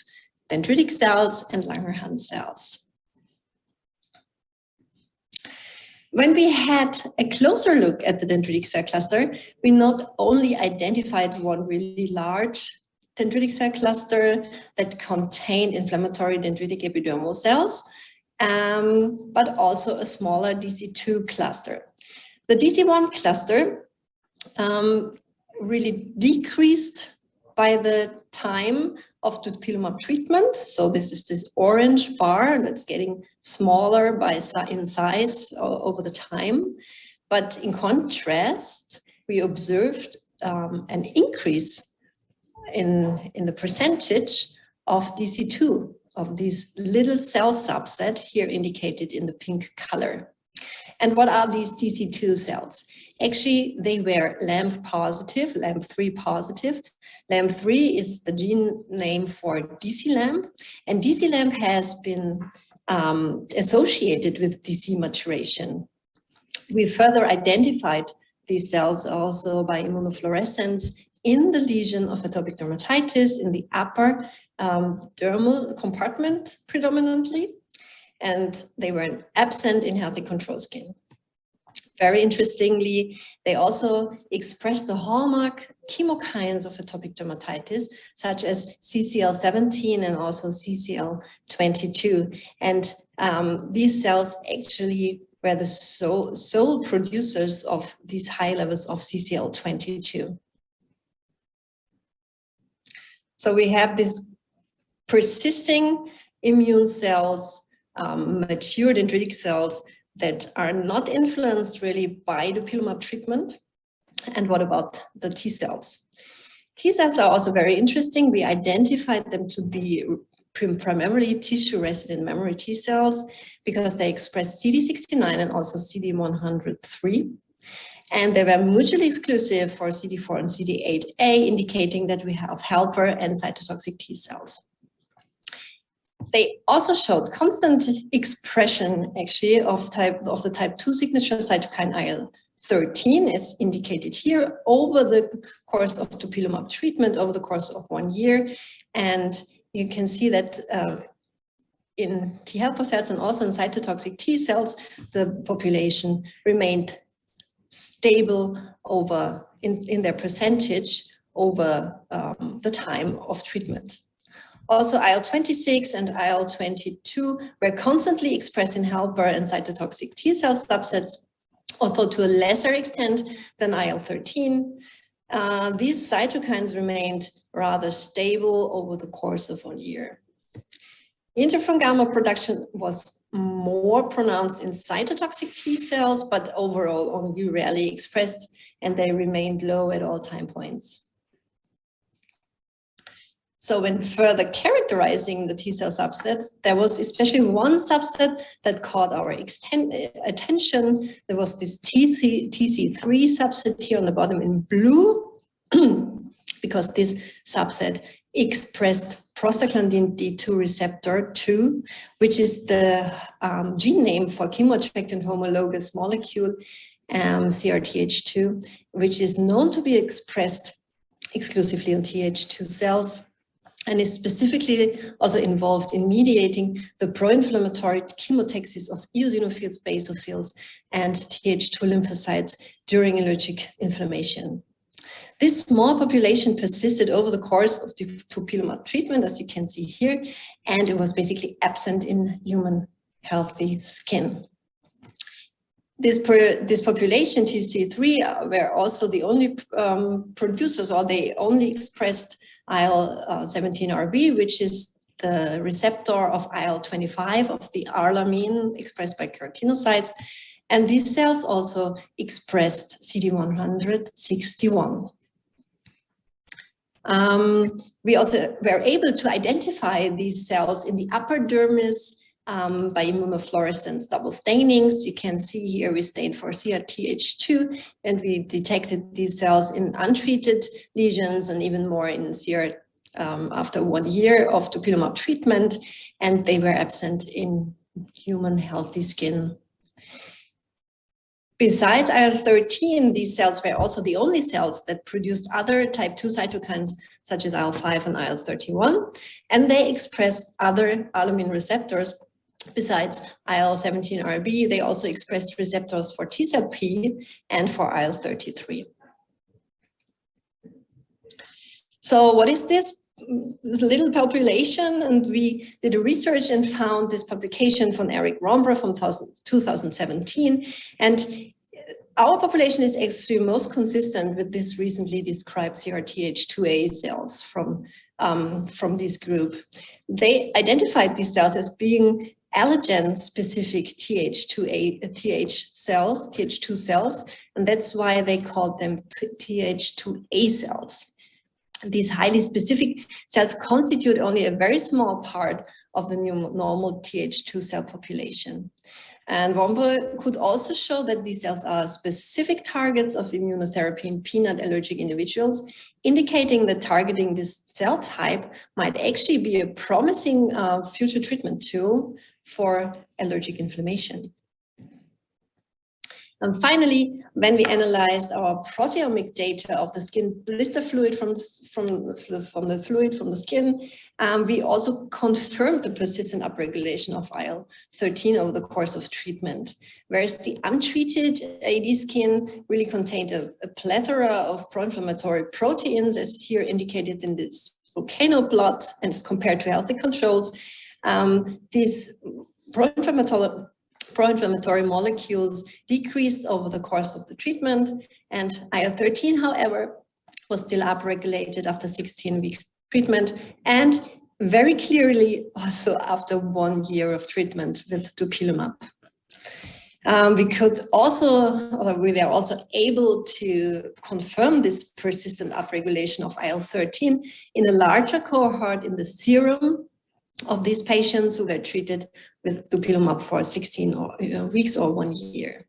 dendritic cells and Langerhans cells. When we had a closer look at the dendritic cell cluster, we not only identified one really large dendritic cell cluster that contained inflammatory dendritic epidermal cells, but also a smaller DC2 cluster. The DC1 cluster really decreased by the time of dupilumab treatment. So this is this orange bar that's getting smaller in size over the time. But in contrast, we observed an increase in the percentage of DC2, of these little cell subset here indicated in the pink color. And what are these DC2 cells? Actually, they were LAMP positive, LAMP3 positive. LAMP3 is the gene name for DC-LAMP, and DC-LAMP has been associated with DC maturation. We further identified these cells also by immunofluorescence in the lesion of atopic dermatitis in the upper dermal compartment predominantly, and they were absent in healthy control skin. Very interestingly, they also express the hallmark chemokines of atopic dermatitis, such as CCL17 and also CCL22. And these cells actually were the sole producers of these high levels of CCL22. So we have these persisting immune cells, mature dendritic cells that are not influenced really by the dupilumab treatment. And what about the T cells? T cells are also very interesting. We identified them to be primarily tissue-resident memory T cells because they express CD69 and also CD103. And they were mutually exclusive for CD4 and CD8A, indicating that we have helper and cytotoxic T cells. They also showed constant expression, actually, of the type 2 signature cytokine IL-13, as indicated here, over the course of dupilumab treatment, over the course of 1 year. And you can see that in T helper cells and also in cytotoxic T cells, the population remained stable over in their percentage over the time of treatment. Also, IL-26 and IL-22 were constantly expressed in helper and cytotoxic T cell subsets, although to a lesser extent than IL-13. These cytokines remained rather stable over the course of 1 year. Interferon gamma production was more pronounced in cytotoxic T cells, but overall only rarely expressed, and they remained low at all time points. So when further characterizing the T cell subsets, there was especially one subset that caught our attention. There was this TC3 subset here on the bottom in blue, because this subset expressed prostaglandin D2 receptor 2, which is the gene name for chemoattractant homologous molecule, CRTH2, which is known to be expressed exclusively on Th2 cells and is specifically also involved in mediating the pro-inflammatory chemotaxis of eosinophils, basophils, and Th2 lymphocytes during allergic inflammation. This small population persisted over the course of the dupilumab treatment, as you can see here, and it was basically absent in human healthy skin. This population, TC3, were also the only producers, or they only expressed IL-17RB, which is the receptor of IL-25 of the alarmin expressed by keratinocytes. And these cells also expressed CD161. We also were able to identify these cells in the upper dermis by immunofluorescence double stainings. You can see here we stained for CRTH2, and we detected these cells in untreated lesions and even more in CR after 1 year of dupilumab treatment, and they were absent in human healthy skin. Besides IL-13, these cells were also the only cells that produced other type 2 cytokines, such as IL-5 and IL-31, and they expressed other alarmin receptors. Besides IL-17RB, they also expressed receptors for T-cell P and for IL-33. So what is this little population? And we did a research and found this publication from Eric Rombra from 2017. And our population is actually most consistent with this recently described CRTH2A cells from this group. They identified these cells as being allergen-specific Th2 cells, and that's why they called them Th2A cells. These highly specific cells constitute only a very small part of the normal Th2 cell population. And Rombo could also show that these cells are specific targets of immunotherapy in peanut allergic individuals, indicating that targeting this cell type might actually be a promising future treatment tool for allergic inflammation. And finally, when we analyzed our proteomic data of the skin blister fluid from the skin, we also confirmed the persistent upregulation of IL-13 over the course of treatment, whereas the untreated AD skin really contained a plethora of pro-inflammatory proteins, as here indicated in this volcano plot, and as compared to healthy controls. These pro-inflammatory molecules decreased over the course of the treatment, and IL-13, however, was still upregulated after 16 weeks treatment, and very clearly also after 1 year of treatment with dupilumab. We were also able to confirm this persistent upregulation of IL-13 in a larger cohort in the serum of these patients who were treated with dupilumab for 16 weeks or 1 year.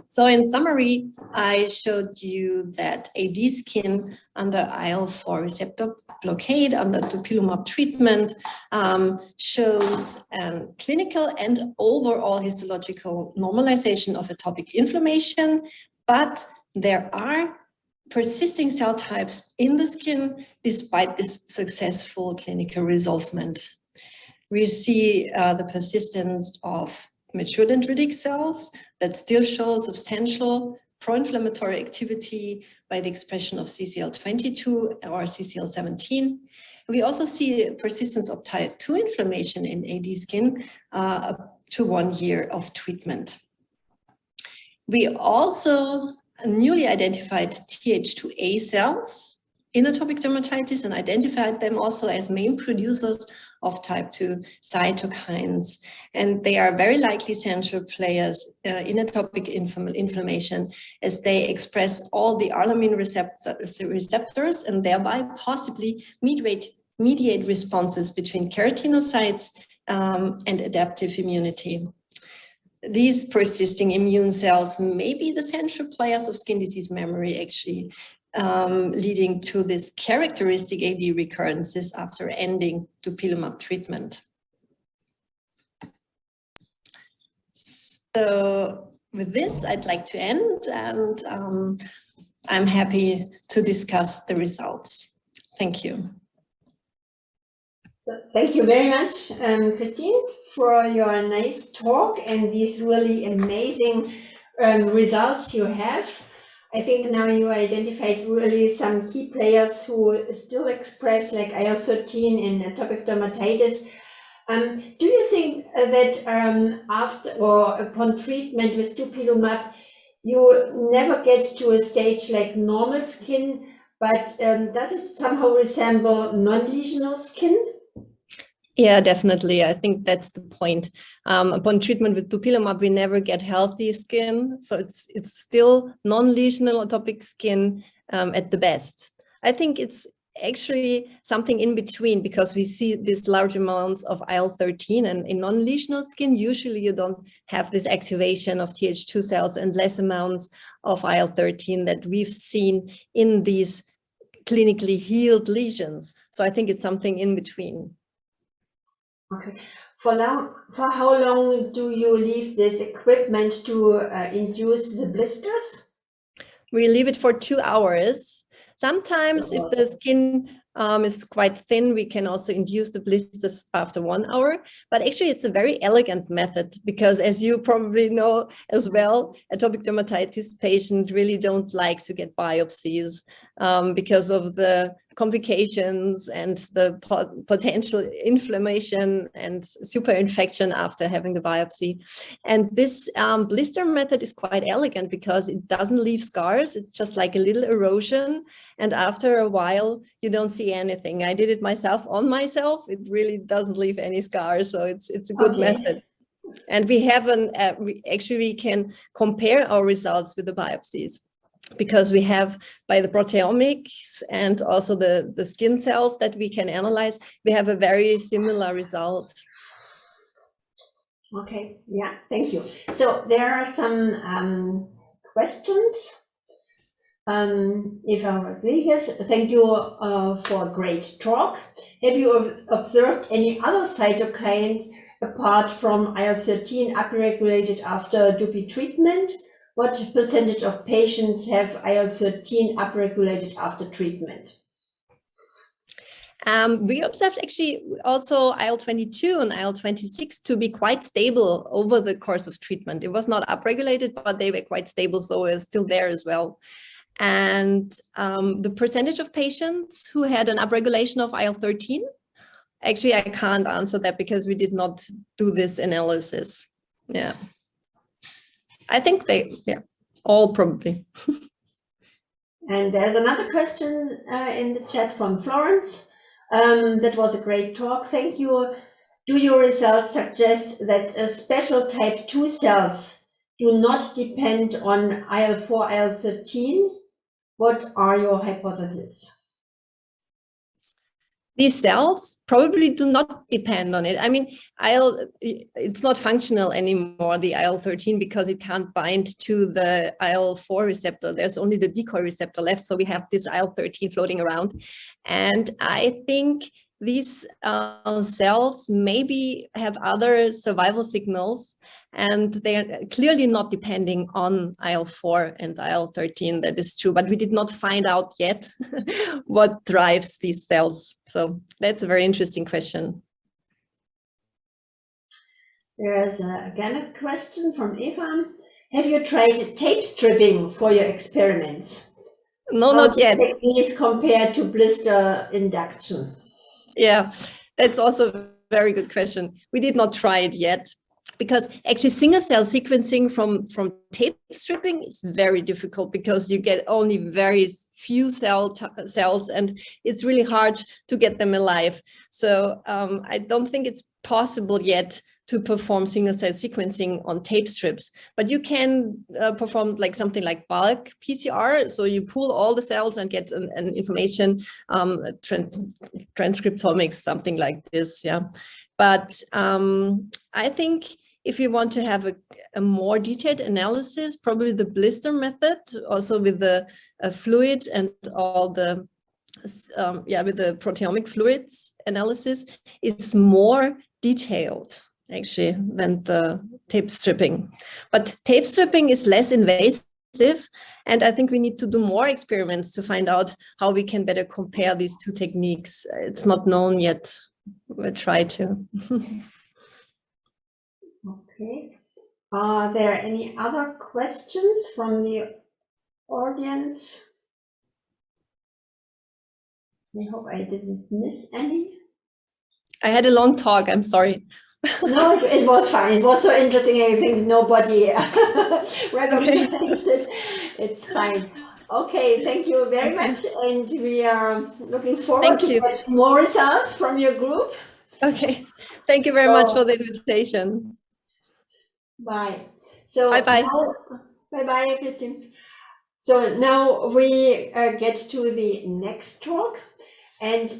So in summary, I showed you that AD skin under IL-4 receptor blockade under dupilumab treatment showed clinical and overall histological normalization of atopic inflammation, but there are persisting cell types in the skin despite this successful clinical resolvement. We see the persistence of mature dendritic cells that still show substantial pro-inflammatory activity by the expression of CCL22 or CCL17. We also see persistence of type 2 inflammation in AD skin up to 1 year of treatment. We also newly identified Th2A cells in atopic dermatitis and identified them also as main producers of type 2 cytokines. And they are very likely central players in atopic inflammation, as they express all the alarmin receptors and thereby possibly mediate responses between keratinocytes and adaptive immunity. These persisting immune cells may be the central players of skin disease memory, actually, leading to this characteristic AD recurrences after ending dupilumab treatment. So with this, I'd like to end, and I'm happy to discuss the results. Thank you. So thank you very much, Christine, for your nice talk and these really amazing results you have. I think now you identified really some key players who still express like IL-13 in atopic dermatitis. Do you think that after or upon treatment with dupilumab, you never get to a stage like normal skin, but does it somehow resemble non-lesional skin? Yeah, definitely. I think that's the point. Upon treatment with dupilumab, we never get healthy skin. So it's still non-lesional atopic skin at the best. I think it's actually something in between, because we see these large amounts of IL-13, and in non-lesional skin, usually you don't have this activation of Th2 cells and less amounts of IL-13 that we've seen in these clinically healed lesions. So I think it's something in between. Okay. For how long do you leave this equipment to induce the blisters? We leave it for 2 hours. Sometimes if the skin is quite thin, we can also induce the blisters after 1 hour. But actually, it's a very elegant method, because as you probably know as well, atopic dermatitis patients really don't like to get biopsies because of the complications and the potential inflammation and super infection after having the biopsy. And this blister method is quite elegant because it doesn't leave scars. It's just like a little erosion. And after a while, you don't see anything. I did it myself on myself. It really doesn't leave any scars. So it's a good method. And we have we can compare our results with the biopsies, because we have, by the proteomics and also the skin cells that we can analyze, we have a very similar result. Okay, yeah, thank you. So there are some questions. Eva Rodriguez, thank you for a great talk. Have you observed any other cytokines apart from IL-13 upregulated after Dupi treatment? What percentage of patients have IL-13 upregulated after treatment? We observed actually also IL-22 and IL-26 to be quite stable over the course of treatment. It was not upregulated, but they were quite stable, so it's still there as well. And the percentage of patients who had an upregulation of IL-13, actually I can't answer that because we did not do this analysis. Yeah. I think all probably. And there's another question in the chat from Florence. That was a great talk. Thank you. Do your results suggest that special type 2 cells do not depend on IL-4, IL-13? What are your hypotheses? These cells probably do not depend on it. I mean, it's not functional anymore, the IL-13, because it can't bind to the IL-4 receptor. There's only the decoy receptor left. So we have this IL-13 floating around. And I think these cells maybe have other survival signals, and they are clearly not depending on IL-4 and IL-13. That is true, but we did not find out yet what drives these cells. So that's a very interesting question. There's again a question from Eva. Have you tried tape stripping for your experiments? No, not yet. Techniques compared to blister induction? Yeah, that's also a very good question. We did not try it yet, because actually single cell sequencing from tape stripping is very difficult, because you get only very few cells and it's really hard to get them alive. So I don't think it's possible yet to perform single cell sequencing on tape strips, but you can perform like something like bulk PCR. So you pool all the cells and get an information, transcriptomics, something like this. Yeah, but I think if you want to have a more detailed analysis, probably the blister method, also with the fluid and all the with the proteomic fluids analysis, is more detailed actually than the tape stripping. But tape stripping is less invasive, and I think we need to do more experiments to find out how we can better compare these two techniques. It's not known yet We'll try to. Okay. Are there any other questions from the audience? I hope I didn't miss any. I had a long talk, I'm sorry. No, it was fine. It was so interesting. I think nobody recognized it. It's fine. Okay, thank you very much. And we are looking forward to get more results from your group. Okay, thank you very much for the invitation. Bye. So bye-bye. Bye-bye, Christine. So now we get to the next talk. And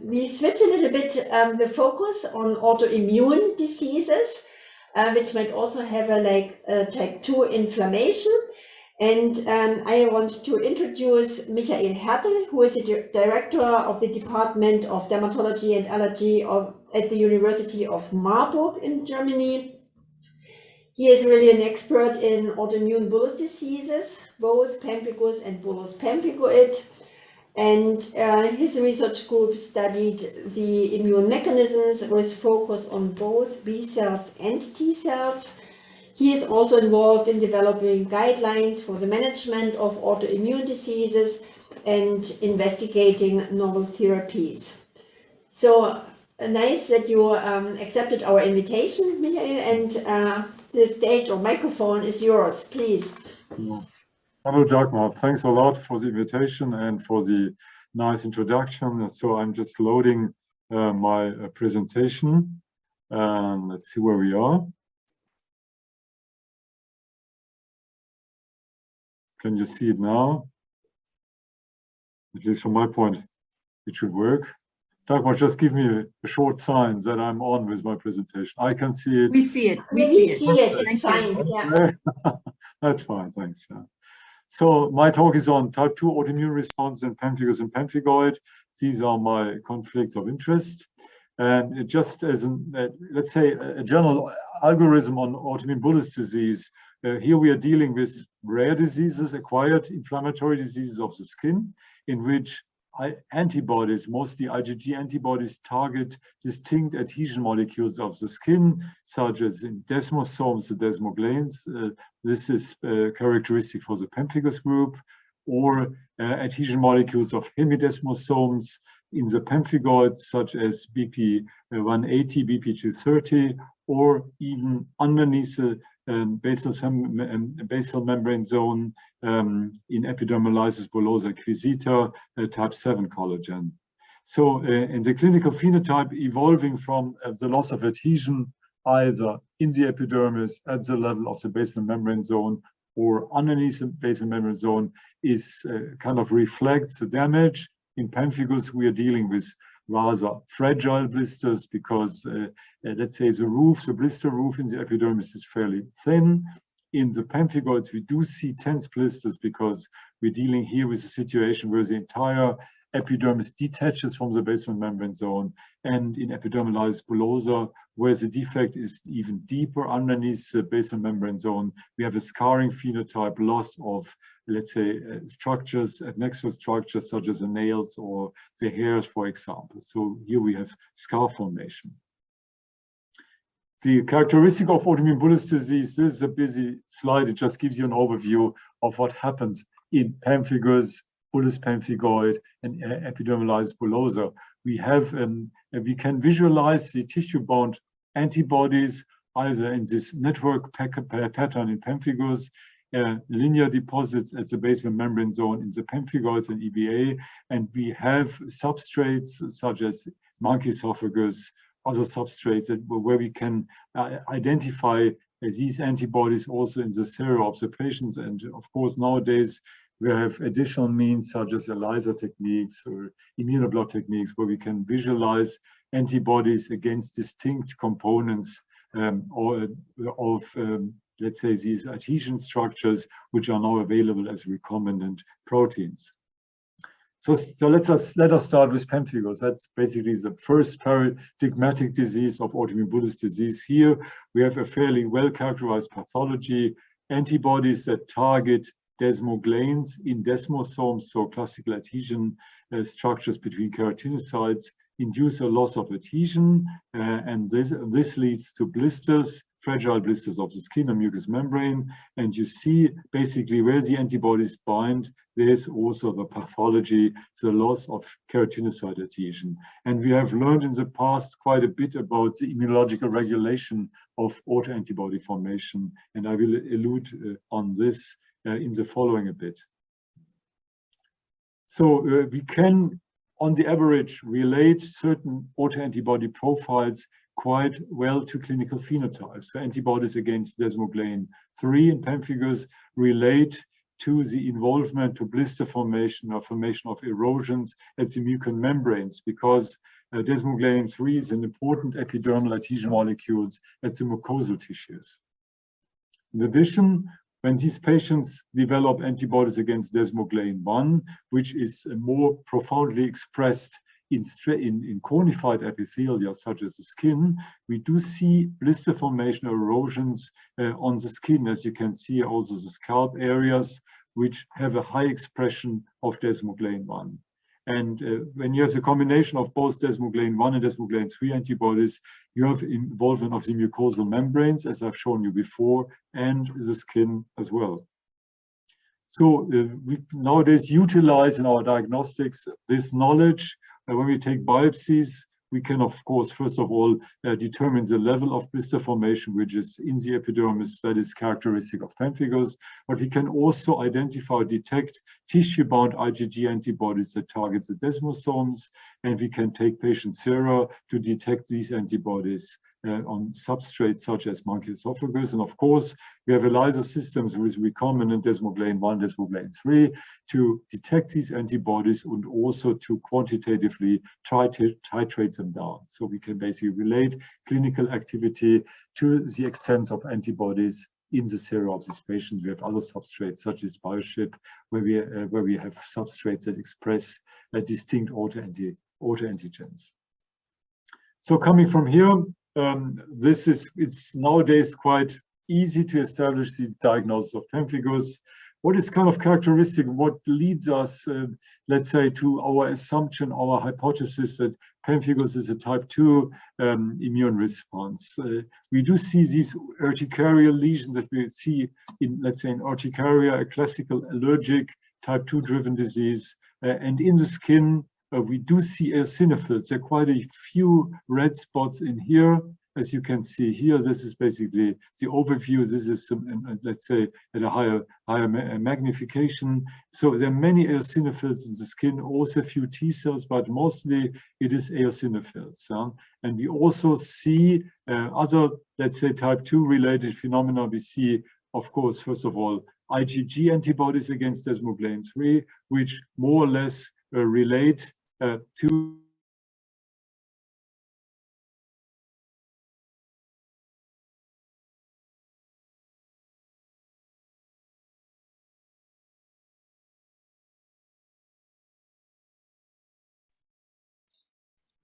we switch a little bit the focus on autoimmune diseases, which might also have a type 2 inflammation. And I want to introduce Michael Hertl, who is the director of the Department of Dermatology and Allergy at the University of Marburg in Germany. He is really an expert in autoimmune bullous diseases, both pemphigus and bullous pemphigoid. And his research group studied the immune mechanisms with focus on both B cells and T cells. He is also involved in developing guidelines for the management of autoimmune diseases and investigating novel therapies. So nice that you accepted our invitation, Michael, and the stage or microphone is yours, please. Yeah. Hello, Dagmar. Thanks a lot for the invitation and for the nice introduction. So I'm just loading my presentation. Let's see where we are. Can you see it now? At least from my point, it should work. Dagmar, just give me a short sign that I'm on with my presentation. I can see it. We see it. We see it. It's fine. Yeah. That's fine. Thanks. Yeah. So my talk is on type 2 autoimmune response in pemphigus and pemphigoid. These are my conflicts of interest. And it just as let's say a general algorithm on autoimmune bullous disease, here we are dealing with rare diseases, acquired inflammatory diseases of the skin, in which antibodies, mostly IgG antibodies, target distinct adhesion molecules of the skin, such as in desmosomes, the desmogleins. This is characteristic for the pemphigus group, or adhesion molecules of hemidesmosomes in the pemphigoids, such as BP180, BP230, or even underneath the basal membrane zone in epidermolysis bullosa acquisita, type 7 collagen. So in the clinical phenotype, evolving from the loss of adhesion either in the epidermis at the level of the basement membrane zone or underneath the basement membrane zone, is kind of reflects the damage. In pemphigus, we are dealing with rather fragile blisters because let's say the blister roof in the epidermis is fairly thin. In the pemphigoids, we do see tense blisters because we're dealing here with a situation where the entire epidermis detaches from the basement membrane zone, and in epidermolysis bullosa, where the defect is even deeper underneath the basement membrane zone, we have a scarring phenotype, loss of, let's say, structures, adnexal structures such as the nails or the hairs, for example. So here we have scar formation. The characteristic of autoimmune bullous disease, this is a busy slide. It just gives you an overview of what happens in pemphigus, bullous pemphigoid, and epidermolysis bullosa. We have, we can visualize the tissue-bound antibodies either in this network pattern in pemphigus, linear deposits at the basement membrane zone in the pemphigoids and EBA, and we have substrates such as monkey esophagus, other substrates where we can identify these antibodies also in the sera of the patients. And of course, nowadays, we have additional means such as ELISA techniques or immunoblot techniques where we can visualize antibodies against distinct components let's say, these adhesion structures, which are now available as recombinant proteins. So let us start with pemphigus. That's basically the first paradigmatic disease of autoimmune bullous disease. Here we have a fairly well-characterized pathology, antibodies that target desmogleins in desmosomes, so classical adhesion structures between keratinocytes induce a loss of adhesion, and this leads to blisters, fragile blisters of the skin or mucous membrane. And you see basically where the antibodies bind, there's also the pathology, the loss of keratinocyte adhesion. And we have learned in the past quite a bit about the immunological regulation of autoantibody formation, and I will allude on this in the following a bit. So we can, on the average, relate certain autoantibody profiles quite well to clinical phenotypes. So antibodies against desmoglein 3 in pemphigus relate to the involvement to blister formation or formation of erosions at the mucous membranes, because desmoglein 3 is an important epidermal adhesion molecule at the mucosal tissues. In addition, when these patients develop antibodies against desmoglein 1, which is more profoundly expressed in conified epithelia, such as the skin, we do see blister formation erosions on the skin, as you can see also the scalp areas, which have a high expression of desmoglein 1. And when you have the combination of both desmoglein 1 and desmoglein 3 antibodies, you have involvement of the mucosal membranes, as I've shown you before, and the skin as well. So we nowadays utilize in our diagnostics this knowledge. When we take biopsies, we can, of course, first of all, determine the level of blister formation, which is in the epidermis, that is characteristic of pemphigus. But we can also identify, detect tissue-bound IgG antibodies that target the desmosomes, and we can take patient sera to detect these antibodies on substrates such as monkey esophagus. And of course, we have ELISA systems with recombinant desmoglein 1, desmoglein 3 to detect these antibodies and also to quantitatively titrate them down. So we can basically relate clinical activity to the extent of antibodies in the sera of these patients. We have other substrates such as biochip, where we have substrates that express distinct autoantigens. So coming from here, it's nowadays quite easy to establish the diagnosis of pemphigus. What is kind of characteristic, what leads us, let's say, to our assumption, our hypothesis that pemphigus is a type 2 immune response? We do see these urticarial lesions that we see in, let's say, in urticaria, a classical allergic type 2 driven disease, and in the skin, we do see eosinophils. There are quite a few red spots in here. As you can see here, this is basically the overview. This is, let's say, at a higher magnification. So there are many eosinophils in the skin, also a few T cells, but mostly it is eosinophils. And we also see other, let's say, type 2 related phenomena. We see, of course, first of all, IgG antibodies against desmoglein 3, which more or less relate to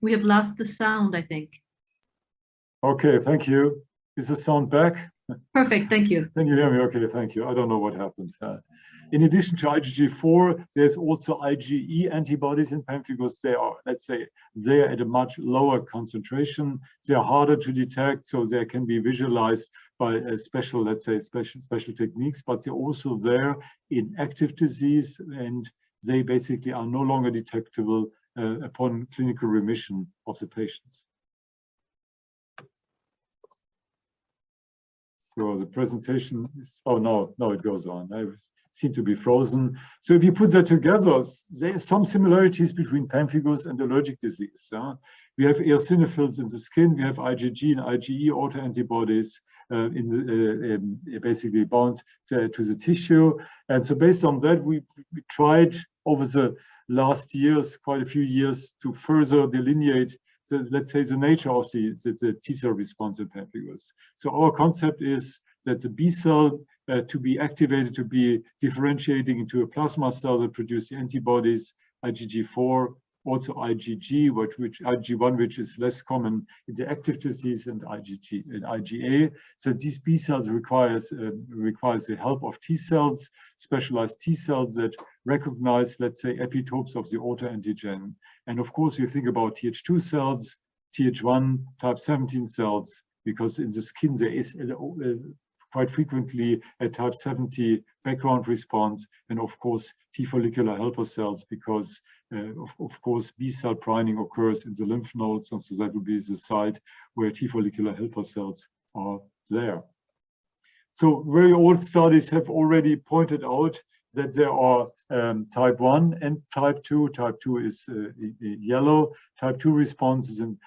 We have lost the sound, I think. Okay, thank you. Is the sound back? Perfect, thank you. Can you hear me? Okay, thank you. I don't know what happened. In addition to IgG4, there's also IgE antibodies in pemphigus. They are, let's say, they're at a much lower concentration. They're harder to detect, so they can be visualized by a special, let's say, special techniques, but they're also there in active disease, and they basically are no longer detectable upon clinical remission of the patients. So the presentation is, oh no, it goes on. I seem to be frozen. So if you put that together, there are some similarities between pemphigus and allergic disease. We have eosinophils in the skin, we have IgG and IgE autoantibodies basically bound to the tissue. And so based on that, we tried over the last years, quite a few years, to further delineate let's say the nature of the T cell response in pemphigus. So our concept is that the B cell to be activated, to be differentiating into a plasma cell that produces antibodies, IgG4, also IgG, which IgG1, which is less common in the active disease, and IgG and IgA. So these B cells requires the help of T cells, specialized T cells that recognize, let's say, epitopes of the autoantigen. And of course, you think about Th2 cells, Th1 type 17 cells, because in the skin there is quite frequently a type 70 background response, and of course T follicular helper cells, because of course B cell priming occurs in the lymph nodes, and so that would be the site where T follicular helper cells are there. So very old studies have already pointed out that there are type 1 and type 2. Type 2 is yellow. Type 2 responses in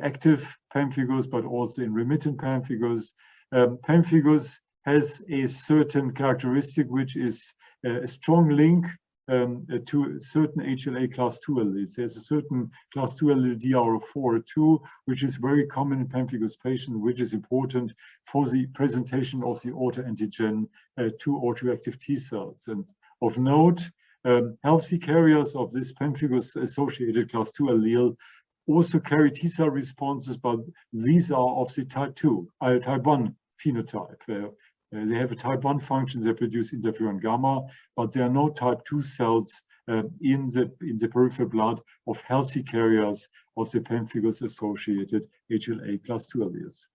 active pemphigus, but also in remittent pemphigus. Pemphigus has a certain characteristic, which is a strong link to certain HLA class 2 alleles. There's a certain class 2 allele DR4/2, which is very common in pemphigus patients, which is important for the presentation of the autoantigen to autoreactive T cells. And of note, healthy carriers of this pemphigus-associated class 2 allele also carry T cell responses, but these are of the type 1 phenotype. They have a type 1 function, they produce interferon gamma, but there are no type 2 cells in the peripheral blood of healthy carriers of the pemphigus-associated HLA class 2 alleles.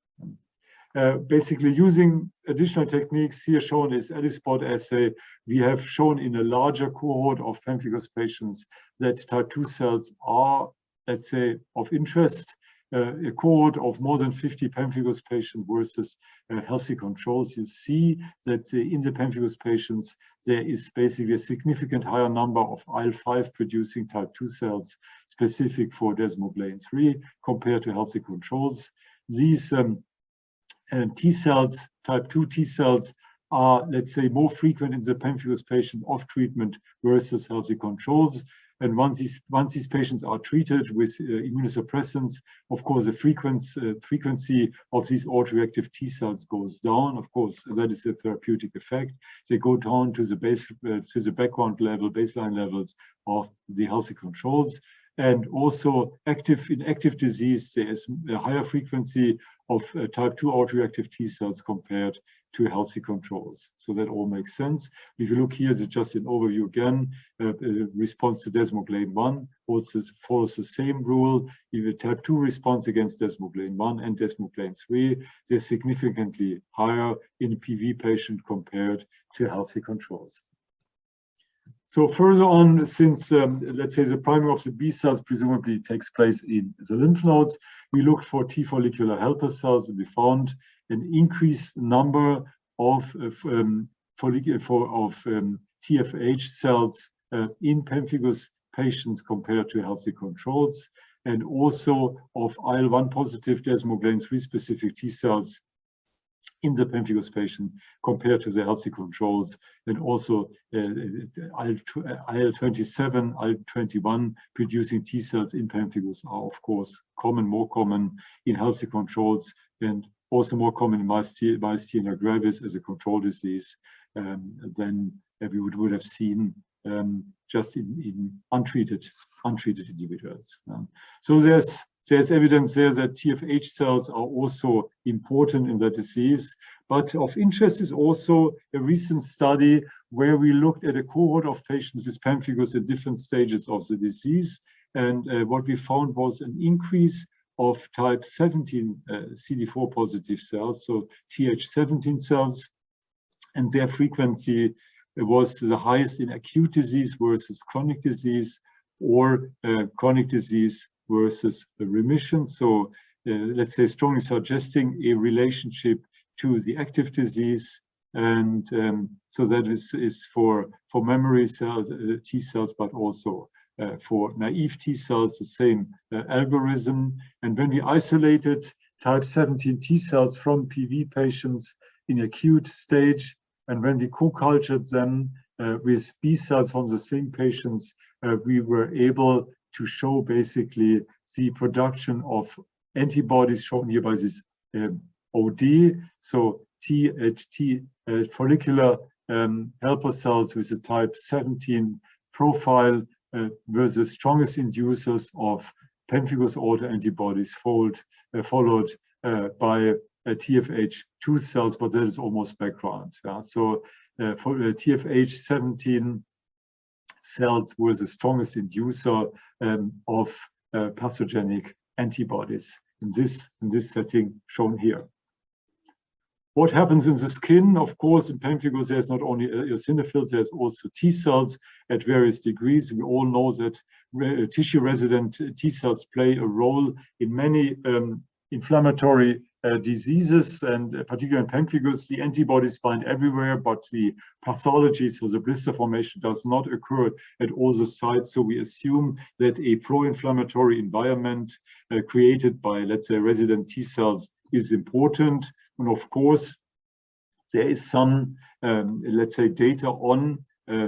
Basically, using additional techniques here shown is ELISpot assay, we have shown in a larger cohort of pemphigus patients that type 2 cells are, let's say, of interest. A cohort of more than 50 pemphigus patients versus healthy controls, you see that in the pemphigus patients, there is basically a significant higher number of IL-5 producing type 2 cells specific for desmoglein 3 compared to healthy controls. These T cells, type 2 T cells, are, let's say, more frequent in the pemphigus patient off treatment versus healthy controls. And once these patients are treated with immunosuppressants, of course, the frequency of these autoreactive T cells goes down. Of course, that is a therapeutic effect. They go down to the background level, baseline levels of the healthy controls. And also in active disease, there is a higher frequency of type 2 autoreactive T cells compared to healthy controls. So that all makes sense. If you look here, it's just an overview again. Response to desmoglein 1 follows the same rule. If a type 2 response against desmoglein 1 and desmoglein 3, they're significantly higher in a PV patient compared to healthy controls. So further on, since let's say the priming of the B cells presumably takes place in the lymph nodes, we looked for T follicular helper cells, and we found an increased number of TFH cells in pemphigus patients compared to healthy controls, and also of IL-1 positive desmoglein 3 specific T cells in the pemphigus patient compared to the healthy controls, and also IL-27, IL-21 producing T cells in pemphigus are of course more common in healthy controls, and also more common in myasthenia gravis as a control disease than we would have seen just in untreated individuals. So there's evidence there that TFH cells are also important in that disease. But of interest is also a recent study where we looked at a cohort of patients with pemphigus at different stages of the disease. And what we found was an increase of type 17 CD4 positive cells, so Th17 cells, and their frequency was the highest in acute disease versus chronic disease, or chronic disease versus remission. So let's say strongly suggesting a relationship to the active disease. And so that is for memory cells, T cells, but also for naive T cells, the same algorithm. And when we isolated type 17 T cells from PV patients in acute stage, and when we co-cultured them with B cells from the same patients, we were able to show basically the production of antibodies shown here by this OD. So T follicular helper cells with a type 17 profile were the strongest inducers of pemphigus autoantibodies, followed by TFH2 cells, but that is almost background. Yeah? So for TFH17 cells were the strongest inducer of pathogenic antibodies in this setting shown here. What happens in the skin? Of course, in pemphigus, there's not only eosinophils, there's also T cells at various degrees. We all know that tissue-resident T cells play a role in many inflammatory diseases, and particularly in pemphigus, the antibodies bind everywhere, but the pathology, so the blister formation, does not occur at all the sites. So we assume that a pro-inflammatory environment created by, let's say, resident T cells is important. And of course, there is some, let's say, data on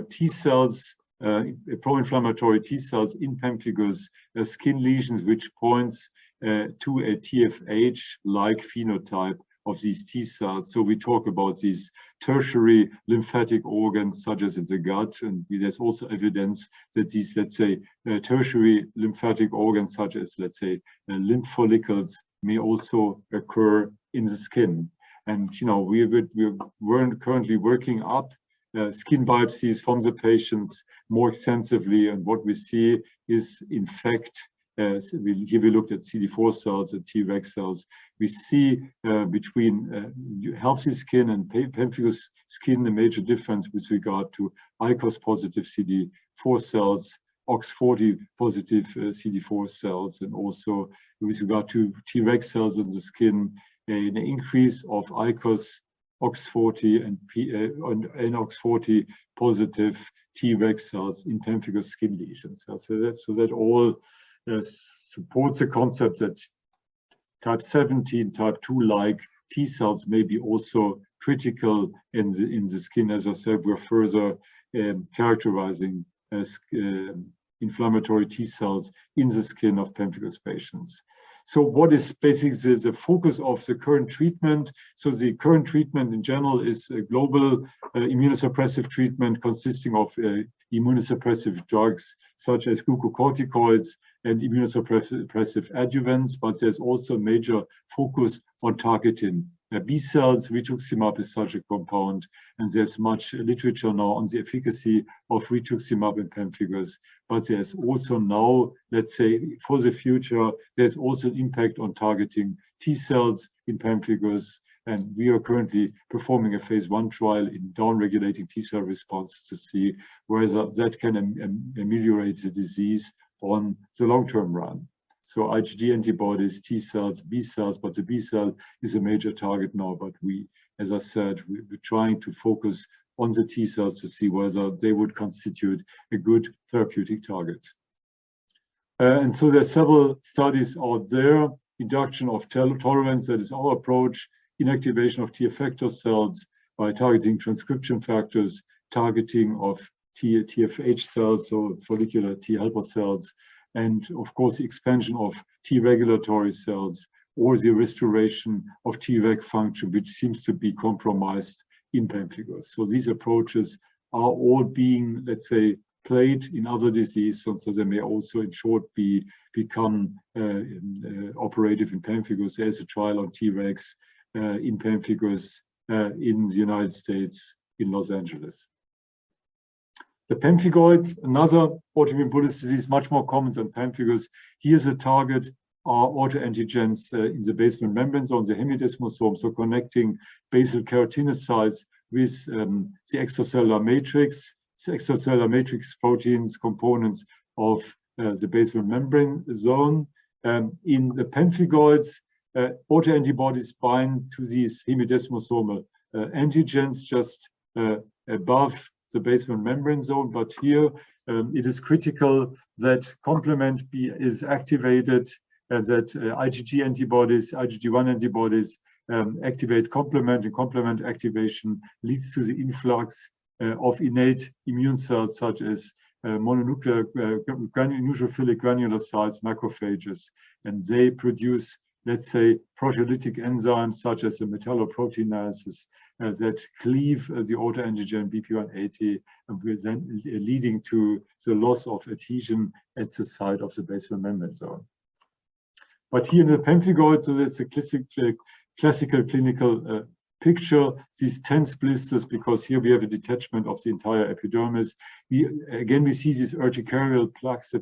T cells, pro-inflammatory T cells in pemphigus skin lesions, which points to a TFH-like phenotype of these T cells. So we talk about these tertiary lymphatic organs, such as in the gut, and there's also evidence that these, let's say, tertiary lymphatic organs, such as, let's say, lymph follicles, may also occur in the skin. And we're currently working up skin biopsies from the patients more extensively, and what we see is, in fact, here we looked at CD4 cells and Treg cells. We see between healthy skin and pemphigus skin a major difference with regard to ICOS positive CD4 cells, OX40 positive CD4 cells, and also with regard to Treg cells in the skin, an increase of ICOS, OX40 and OX40 positive Treg cells in pemphigus skin lesions. So that all supports the concept that type 17, type 2-like T cells may be also critical in the skin. As I said, we're further characterizing inflammatory T cells in the skin of pemphigus patients. So what is basically the focus of the current treatment? So the current treatment in general is a global immunosuppressive treatment consisting of immunosuppressive drugs such as glucocorticoids and immunosuppressive adjuvants, but there's also a major focus on targeting B cells. Rituximab is such a compound, and there's much literature now on the efficacy of rituximab in pemphigus. But there's also now, let's say, for the future, there's also an impact on targeting T cells in pemphigus. And we are currently performing a phase 1 trial in down-regulating T cell response to see whether that can ameliorate the disease on the long-term run. So Ige antibodies, T cells, B cells, but the B cell is a major target now. But we, as I said, we're trying to focus on the T cells to see whether they would constitute a good therapeutic target. And so there's several studies out there. Induction of tolerance, that is our approach. Inactivation of T effector cells by targeting transcription factors, targeting of TFH cells, so follicular T helper cells, and of course the expansion of T regulatory cells, or the restoration of Treg function, which seems to be compromised in pemphigus. So these approaches are all being, let's say, played in other diseases, so they may also in short become operative in pemphigus. There's a trial on Tregs in pemphigus in the United States, in Los Angeles. The pemphigoids, another autoimmune bullous disease, much more common than pemphigus. Here's a target, are autoantigens in the basement membrane zone, the hemidesmosome, so connecting basal keratinocytes with the extracellular matrix. The extracellular matrix proteins, components of the basement membrane zone. In the pemphigoids, autoantibodies bind to these hemidesmosomal antigens just above the basement membrane zone, but here it is critical that complement is activated, that IgG antibodies, IgG1 antibodies activate complement, and complement activation leads to the influx of innate immune cells such as mononuclear neutrophilic granulocytes, macrophages, and they produce, let's say, proteolytic enzymes such as the metalloproteinases that cleave the autoantigen BP180, and then leading to the loss of adhesion at the site of the basement membrane zone. But here in the pemphigoid, so that's a classical clinical picture these tense blisters, because here we have a detachment of the entire epidermis. We see these urticarial plaques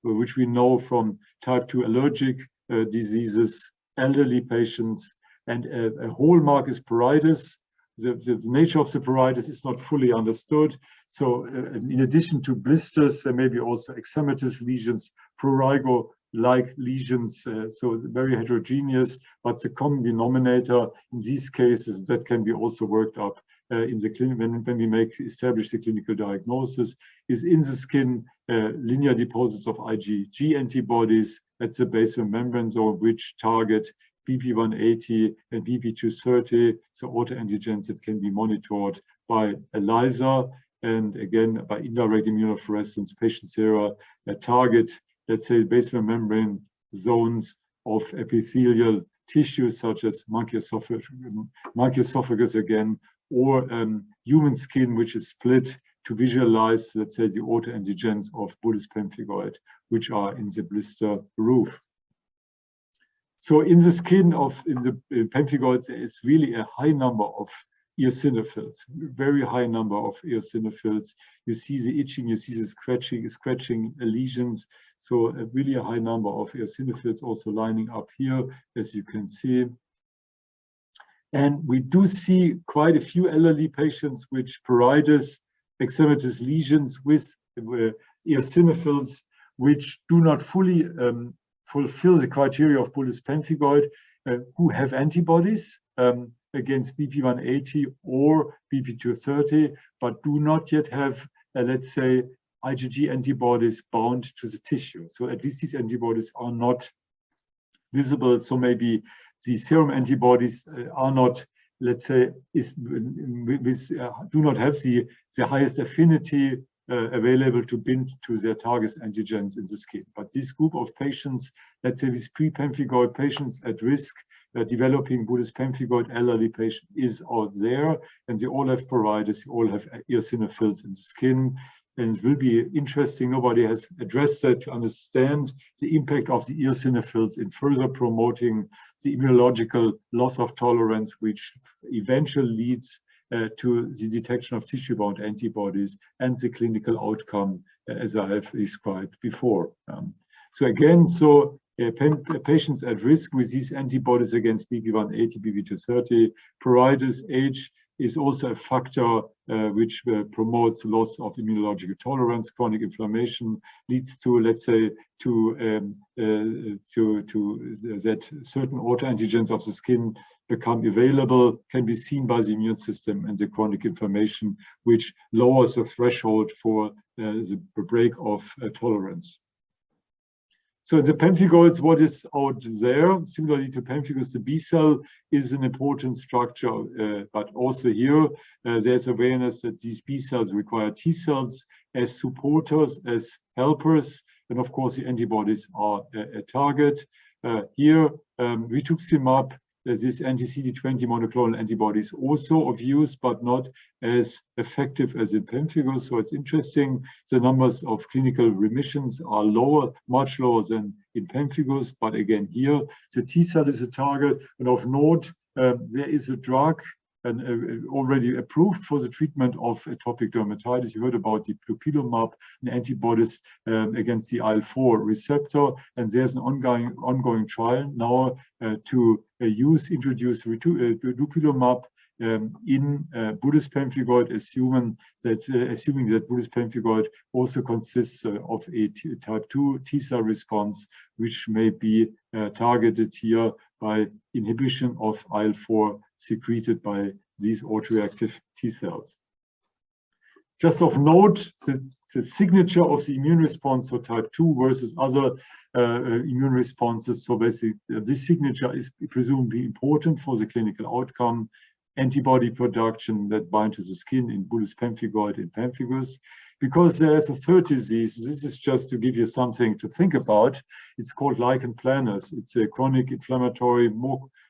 which we know from type 2 allergic diseases, elderly patients, and a hallmark is pruritus. The nature of the pruritus is not fully understood. So in addition to blisters, there may be also eczematous lesions, prurigo-like lesions, so very heterogeneous, but the common denominator in these cases that can be also worked up in the clinic when we establish the clinical diagnosis is in the skin linear deposits of Ige antibodies at the basal membrane zone, which target BP180 and BP230, so autoantigens that can be monitored by ELISA and again by indirect immunofluorescence. Patient sera target, let's say, basal membrane zones of epithelial tissues such as monkey esophagus again, or human skin, which is split to visualize, let's say, the autoantigens of bullous pemphigoid, which are in the blister roof. So in the skin in the pemphigoids, there is really a high number of eosinophils, very high number of eosinophils. You see the itching, you see the scratching lesions. So really a high number of eosinophils also lining up here, as you can see. And we do see quite a few elderly patients which pruritus, eczematous lesions with eosinophils, which do not fully fulfill the criteria of bullous pemphigoid, who have antibodies against BP180 or BP230, but do not yet have, let's say, Ige antibodies bound to the tissue. So at least these antibodies are not visible. So maybe the serum antibodies are not, let's say, do not have the highest affinity available to bind to their target antigens in the skin. But this group of patients, let's say these pre-pemphigoid patients at risk developing bullous pemphigoid elderly patient is out there, and they all have pruritus, they all have eosinophils in the skin. And it will be interesting, nobody has addressed that, to understand the impact of the eosinophils in further promoting the immunological loss of tolerance, which eventually leads to the detection of tissue-bound antibodies and the clinical outcome, as I have described before. So again, patients at risk with these antibodies against BP180, BP230, pruritus, age is also a factor which promotes loss of immunological tolerance. Chronic inflammation leads to, let's say, to that certain autoantigens of the skin become available, can be seen by the immune system, and the chronic inflammation, which lowers the threshold for the break of tolerance. So in the pemphigoids, what is out there? Similarly to pemphigus, the B cell is an important structure, but also here there's awareness that these B cells require T cells as supporters, as helpers, and of course the antibodies are a target. Here rituximab, this anti-CD20 monoclonal antibodies also of use, but not as effective as in pemphigus. So it's interesting, the numbers of clinical remissions are lower, much lower than in pemphigus. But again, here, the T cell is a target. And of note, there is a drug already approved for the treatment of atopic dermatitis. You heard about the Pyloma, an antibodies against the IL-4 receptor, and there's an ongoing trial now to introduce dupilumab in bullous pemphigoid, assuming that bullous pemphigoid also consists of a type 2 T cell response, which may be targeted here by inhibition of IL-4 secreted by these autoreactive T cells. Just of note, the signature of the immune response, so type 2 versus other immune responses. So basically, this signature is presumably important for the clinical outcome. Antibody production that bind to the skin in bullous pemphigoid and pemphigus. Because there's a third disease, this is just to give you something to think about. It's called Lichen Planus. It's a chronic inflammatory,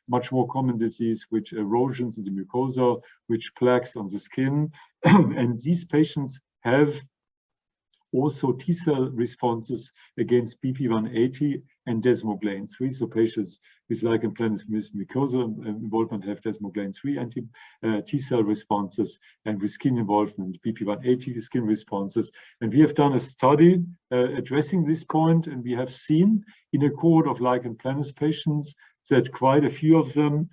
much more common disease, which erosions in the mucosa, which plaques on the skin. And these patients have also T cell responses against BP180 and desmoglein 3. So patients with Lichen Planus mucosal involvement have desmoglein 3 T cell responses, and with skin involvement, BP180 skin responses. And we have done a study addressing this point, and we have seen in a cohort of Lichen Planus patients that quite a few of them,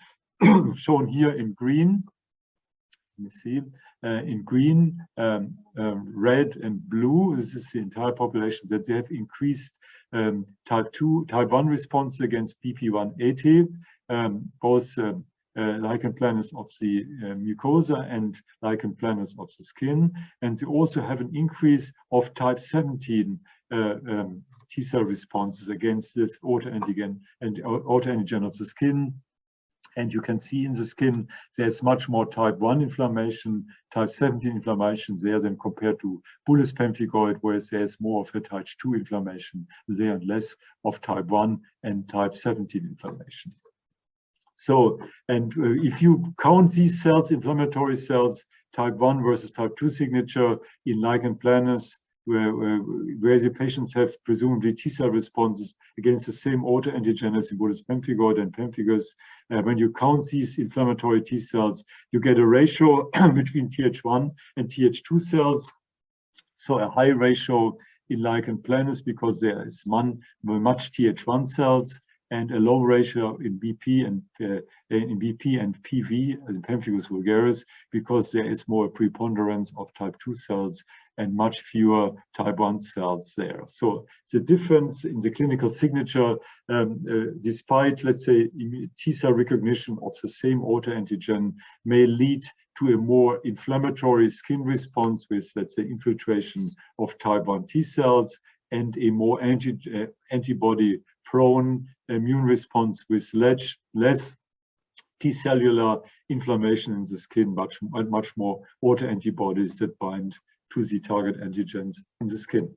shown here in green, let me see, in green, red, and blue, this is the entire population, that they have increased type 1 response against BP180, both Lichen Planus of the mucosa and Lichen Planus of the skin. And they also have an increase of type 17 T cell responses against this autoantigen and autoantigen of the skin. And you can see in the skin, there's much more type 1 inflammation, type 17 inflammation there than compared to bullous pemphigoid, whereas there's more of a type 2 inflammation there and less of type 1 and type 17 inflammation. So, and if you count these cells, inflammatory cells, type 1 versus type 2 signature in Lichen Planus, where the patients have presumably T cell responses against the same autoantigen as in bullous pemphigoid and pemphigus. When you count these inflammatory T cells, you get a ratio between Th1 and Th2 cells. So a high ratio in Lichen Planus because there is much Th1 cells, and a low ratio in BP and PV, as in pemphigus vulgaris, because there is more preponderance of type 2 cells and much fewer type 1 cells there. So the difference in the clinical signature, despite, let's say, T cell recognition of the same autoantigen, may lead to a more inflammatory skin response with, let's say, infiltration of type 1 T cells, and a more antibody-prone immune response with less T-cellular inflammation in the skin, much more autoantibodies that bind to the target antigens in the skin.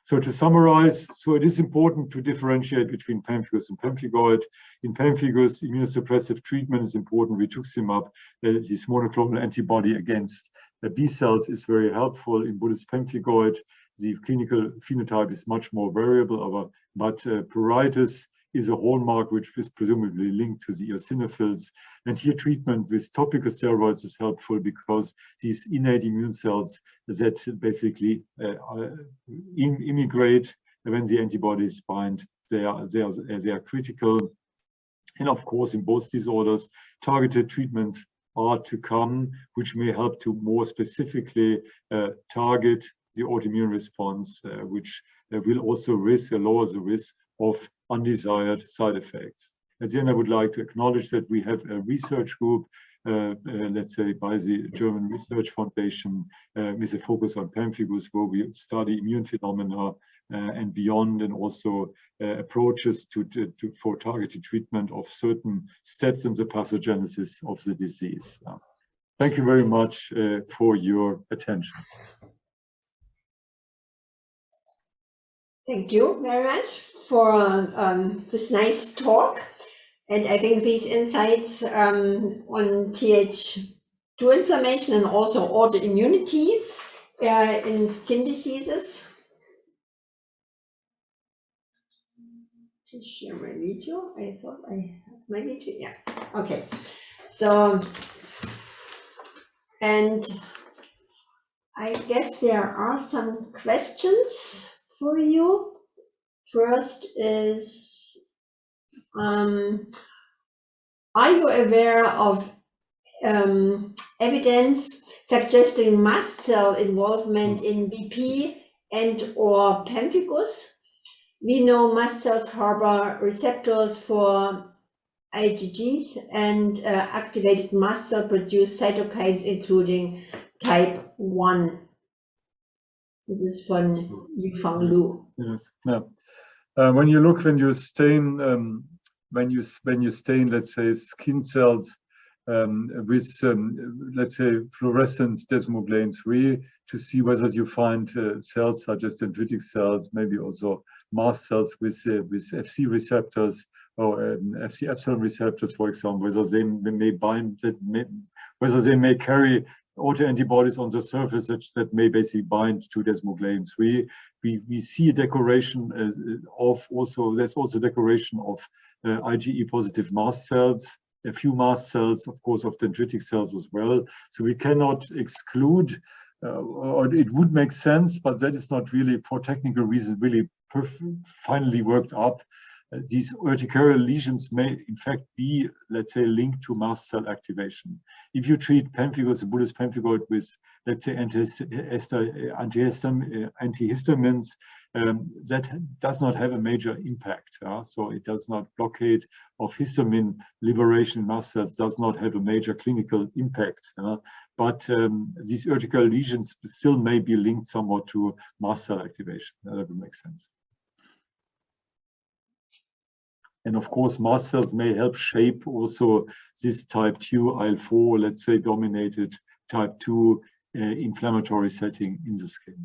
So to summarize, so it is important to differentiate between pemphigus and pemphigoid. In pemphigus, immunosuppressive treatment is important. Rituximab, this monoclonal antibody against the B cells, is very helpful. In bullous pemphigoid, the clinical phenotype is much more variable, but pruritus is a hallmark which is presumably linked to the eosinophils. And here treatment with topical steroids is helpful because these innate immune cells that basically immigrate when the antibodies bind, they are critical. And of course, in both disorders, targeted treatments are to come, which may help to more specifically target the autoimmune response, which will also lower the risk of undesired side effects. At the end, I would like to acknowledge that we have a research group, let's say by the German Research Foundation, with a focus on pemphigus, where we study immune phenomena and beyond, and also approaches for targeted treatment of certain steps in the pathogenesis of the disease. Thank you very much for your attention. Thank you very much for this nice talk. And I think these insights on Th2 inflammation and also autoimmunity in skin diseases. To share my video, I thought I had my video, yeah, okay. So, and I guess there are some questions for you. First is, are you aware of evidence suggesting mast cell involvement in BP and or pemphigus? We know mast cells harbor receptors for IgGs, and activated mast cell produce cytokines including type 1. This is from Yufang Lu. Yes. Yeah. When you stain, let's say, skin cells with, let's say, fluorescent desmoglein 3, to see whether you find cells such as dendritic cells, maybe also mast cells with Fc receptors or Fc epsilon receptors, for example, whether they may bind, whether they may carry autoantibodies on the surface that may basically bind to desmoglein 3. We see a decoration there's also decoration of IgE positive mast cells, a few mast cells, of course, of dendritic cells as well. So we cannot exclude, or it would make sense, but that is not really, for technical reasons, really finally worked up. These urticarial lesions may, in fact, be, let's say, linked to mast cell activation. If you treat pemphigus, the bullous pemphigoid, with, let's say, antihistamines, that does not have a major impact. So it does not blockade of histamine liberation in mast cells, does not have a major clinical impact. But these urticarial lesions still may be linked somewhat to mast cell activation. That would make sense. And of course, mast cells may help shape also this type 2 IL-4, let's say, dominated type 2 inflammatory setting in the skin.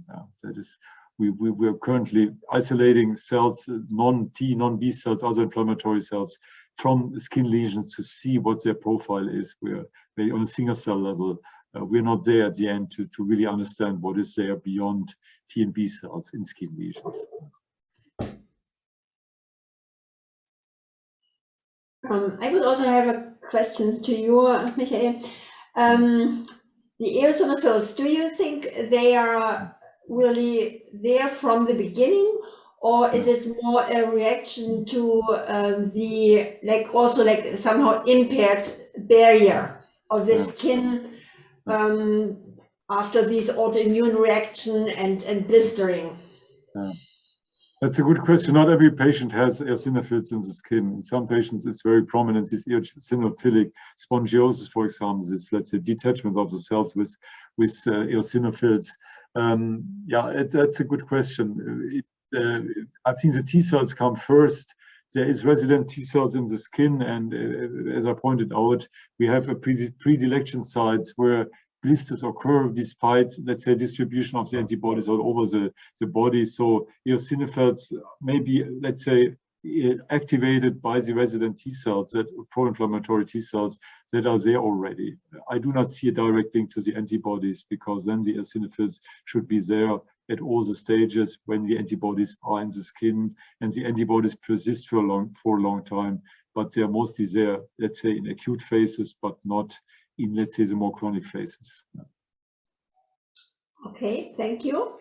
That is, we're currently isolating cells, non-T, non-B cells, other inflammatory cells from skin lesions to see what their profile is. We're on a single cell level. We're not there at the end to really understand what is there beyond T and B cells in skin lesions. I would also have a question to you, Michael. The eosinophils, do you think they are really there from the beginning, or is it more a reaction to the somehow impaired barrier of the skin after this autoimmune reaction and blistering? That's a good question. Not every patient has eosinophils in the skin. In some patients, it's very prominent. This eosinophilic spongiosis, for example, this, let's say, detachment of the cells with eosinophils. That's a good question. I've seen the T cells come first. There is resident T cells in the skin, and as I pointed out, we have a predilection sites where blisters occur despite, let's say, distribution of the antibodies all over the body. So eosinophils may be, let's say, activated by the resident T cells, that pro-inflammatory T cells that are there already. I do not see a direct link to the antibodies, because then the eosinophils should be there at all the stages when the antibodies are in the skin, and the antibodies persist for a long time. But they are mostly there, let's say, in acute phases, but not in, let's say, the more chronic phases. Okay, thank you.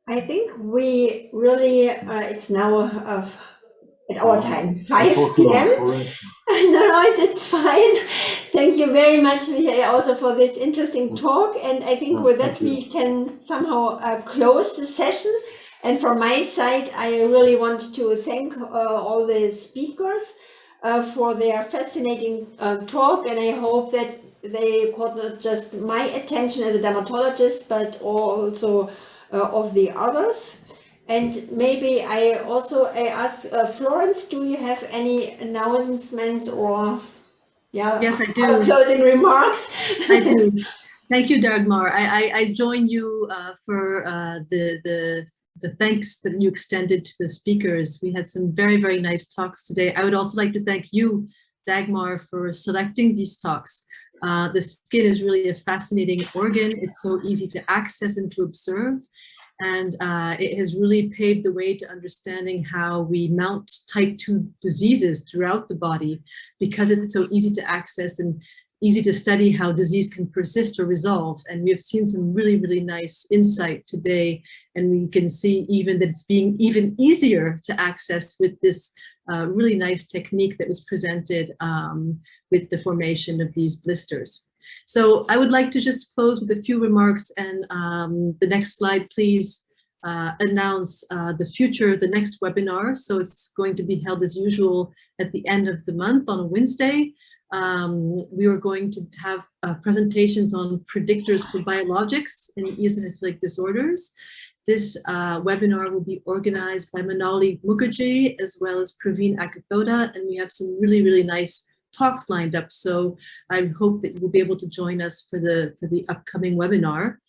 I think we really, it's now at our time, 5 p.m. No, it's fine. Thank you very much, Michael, also for this interesting talk. And I think with that, we can somehow close the session. And from my side, I really want to thank all the speakers for their fascinating talk, and I hope that they caught not just my attention as a dermatologist, but also of the others. And maybe I ask Florence, do you have any announcements or yes, I do. Closing remarks? I do. Thank you, Dagmar. I join you for the thanks that you extended to the speakers. We had some very, very nice talks today. I would also like to thank you, Dagmar, for selecting these talks. The skin is really a fascinating organ. It's so easy to access and to observe. And it has really paved the way to understanding how we mount type 2 diseases throughout the body, because it's so easy to access and easy to study how disease can persist or resolve. And we have seen some really, really nice insight today. And we can see even that it's being even easier to access with this really nice technique that was presented with the formation of these blisters. So I would like to just close with a few remarks, and the next slide, please, announce the next webinar. So it's going to be held as usual at the end of the month on a Wednesday. We are going to have presentations on predictors for biologics in eosinophilic disorders. This webinar will be organized by Manali Mukherjee as well as Praveen Akathoda, and we have some really, really nice talks lined up. So I hope that you will be able to join us for the upcoming webinar.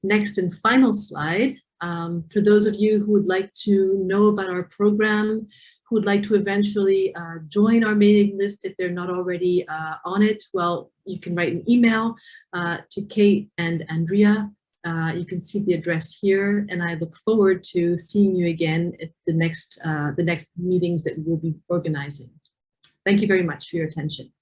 Next and final slide. For those of you who would like to know about our program, who would like to eventually join our mailing list if they're not already on it, well, you can write an email to Kate and Andrea. You can see the address here, and I look forward to seeing you again at the next meetings that we'll be organizing. Thank you very much for your attention.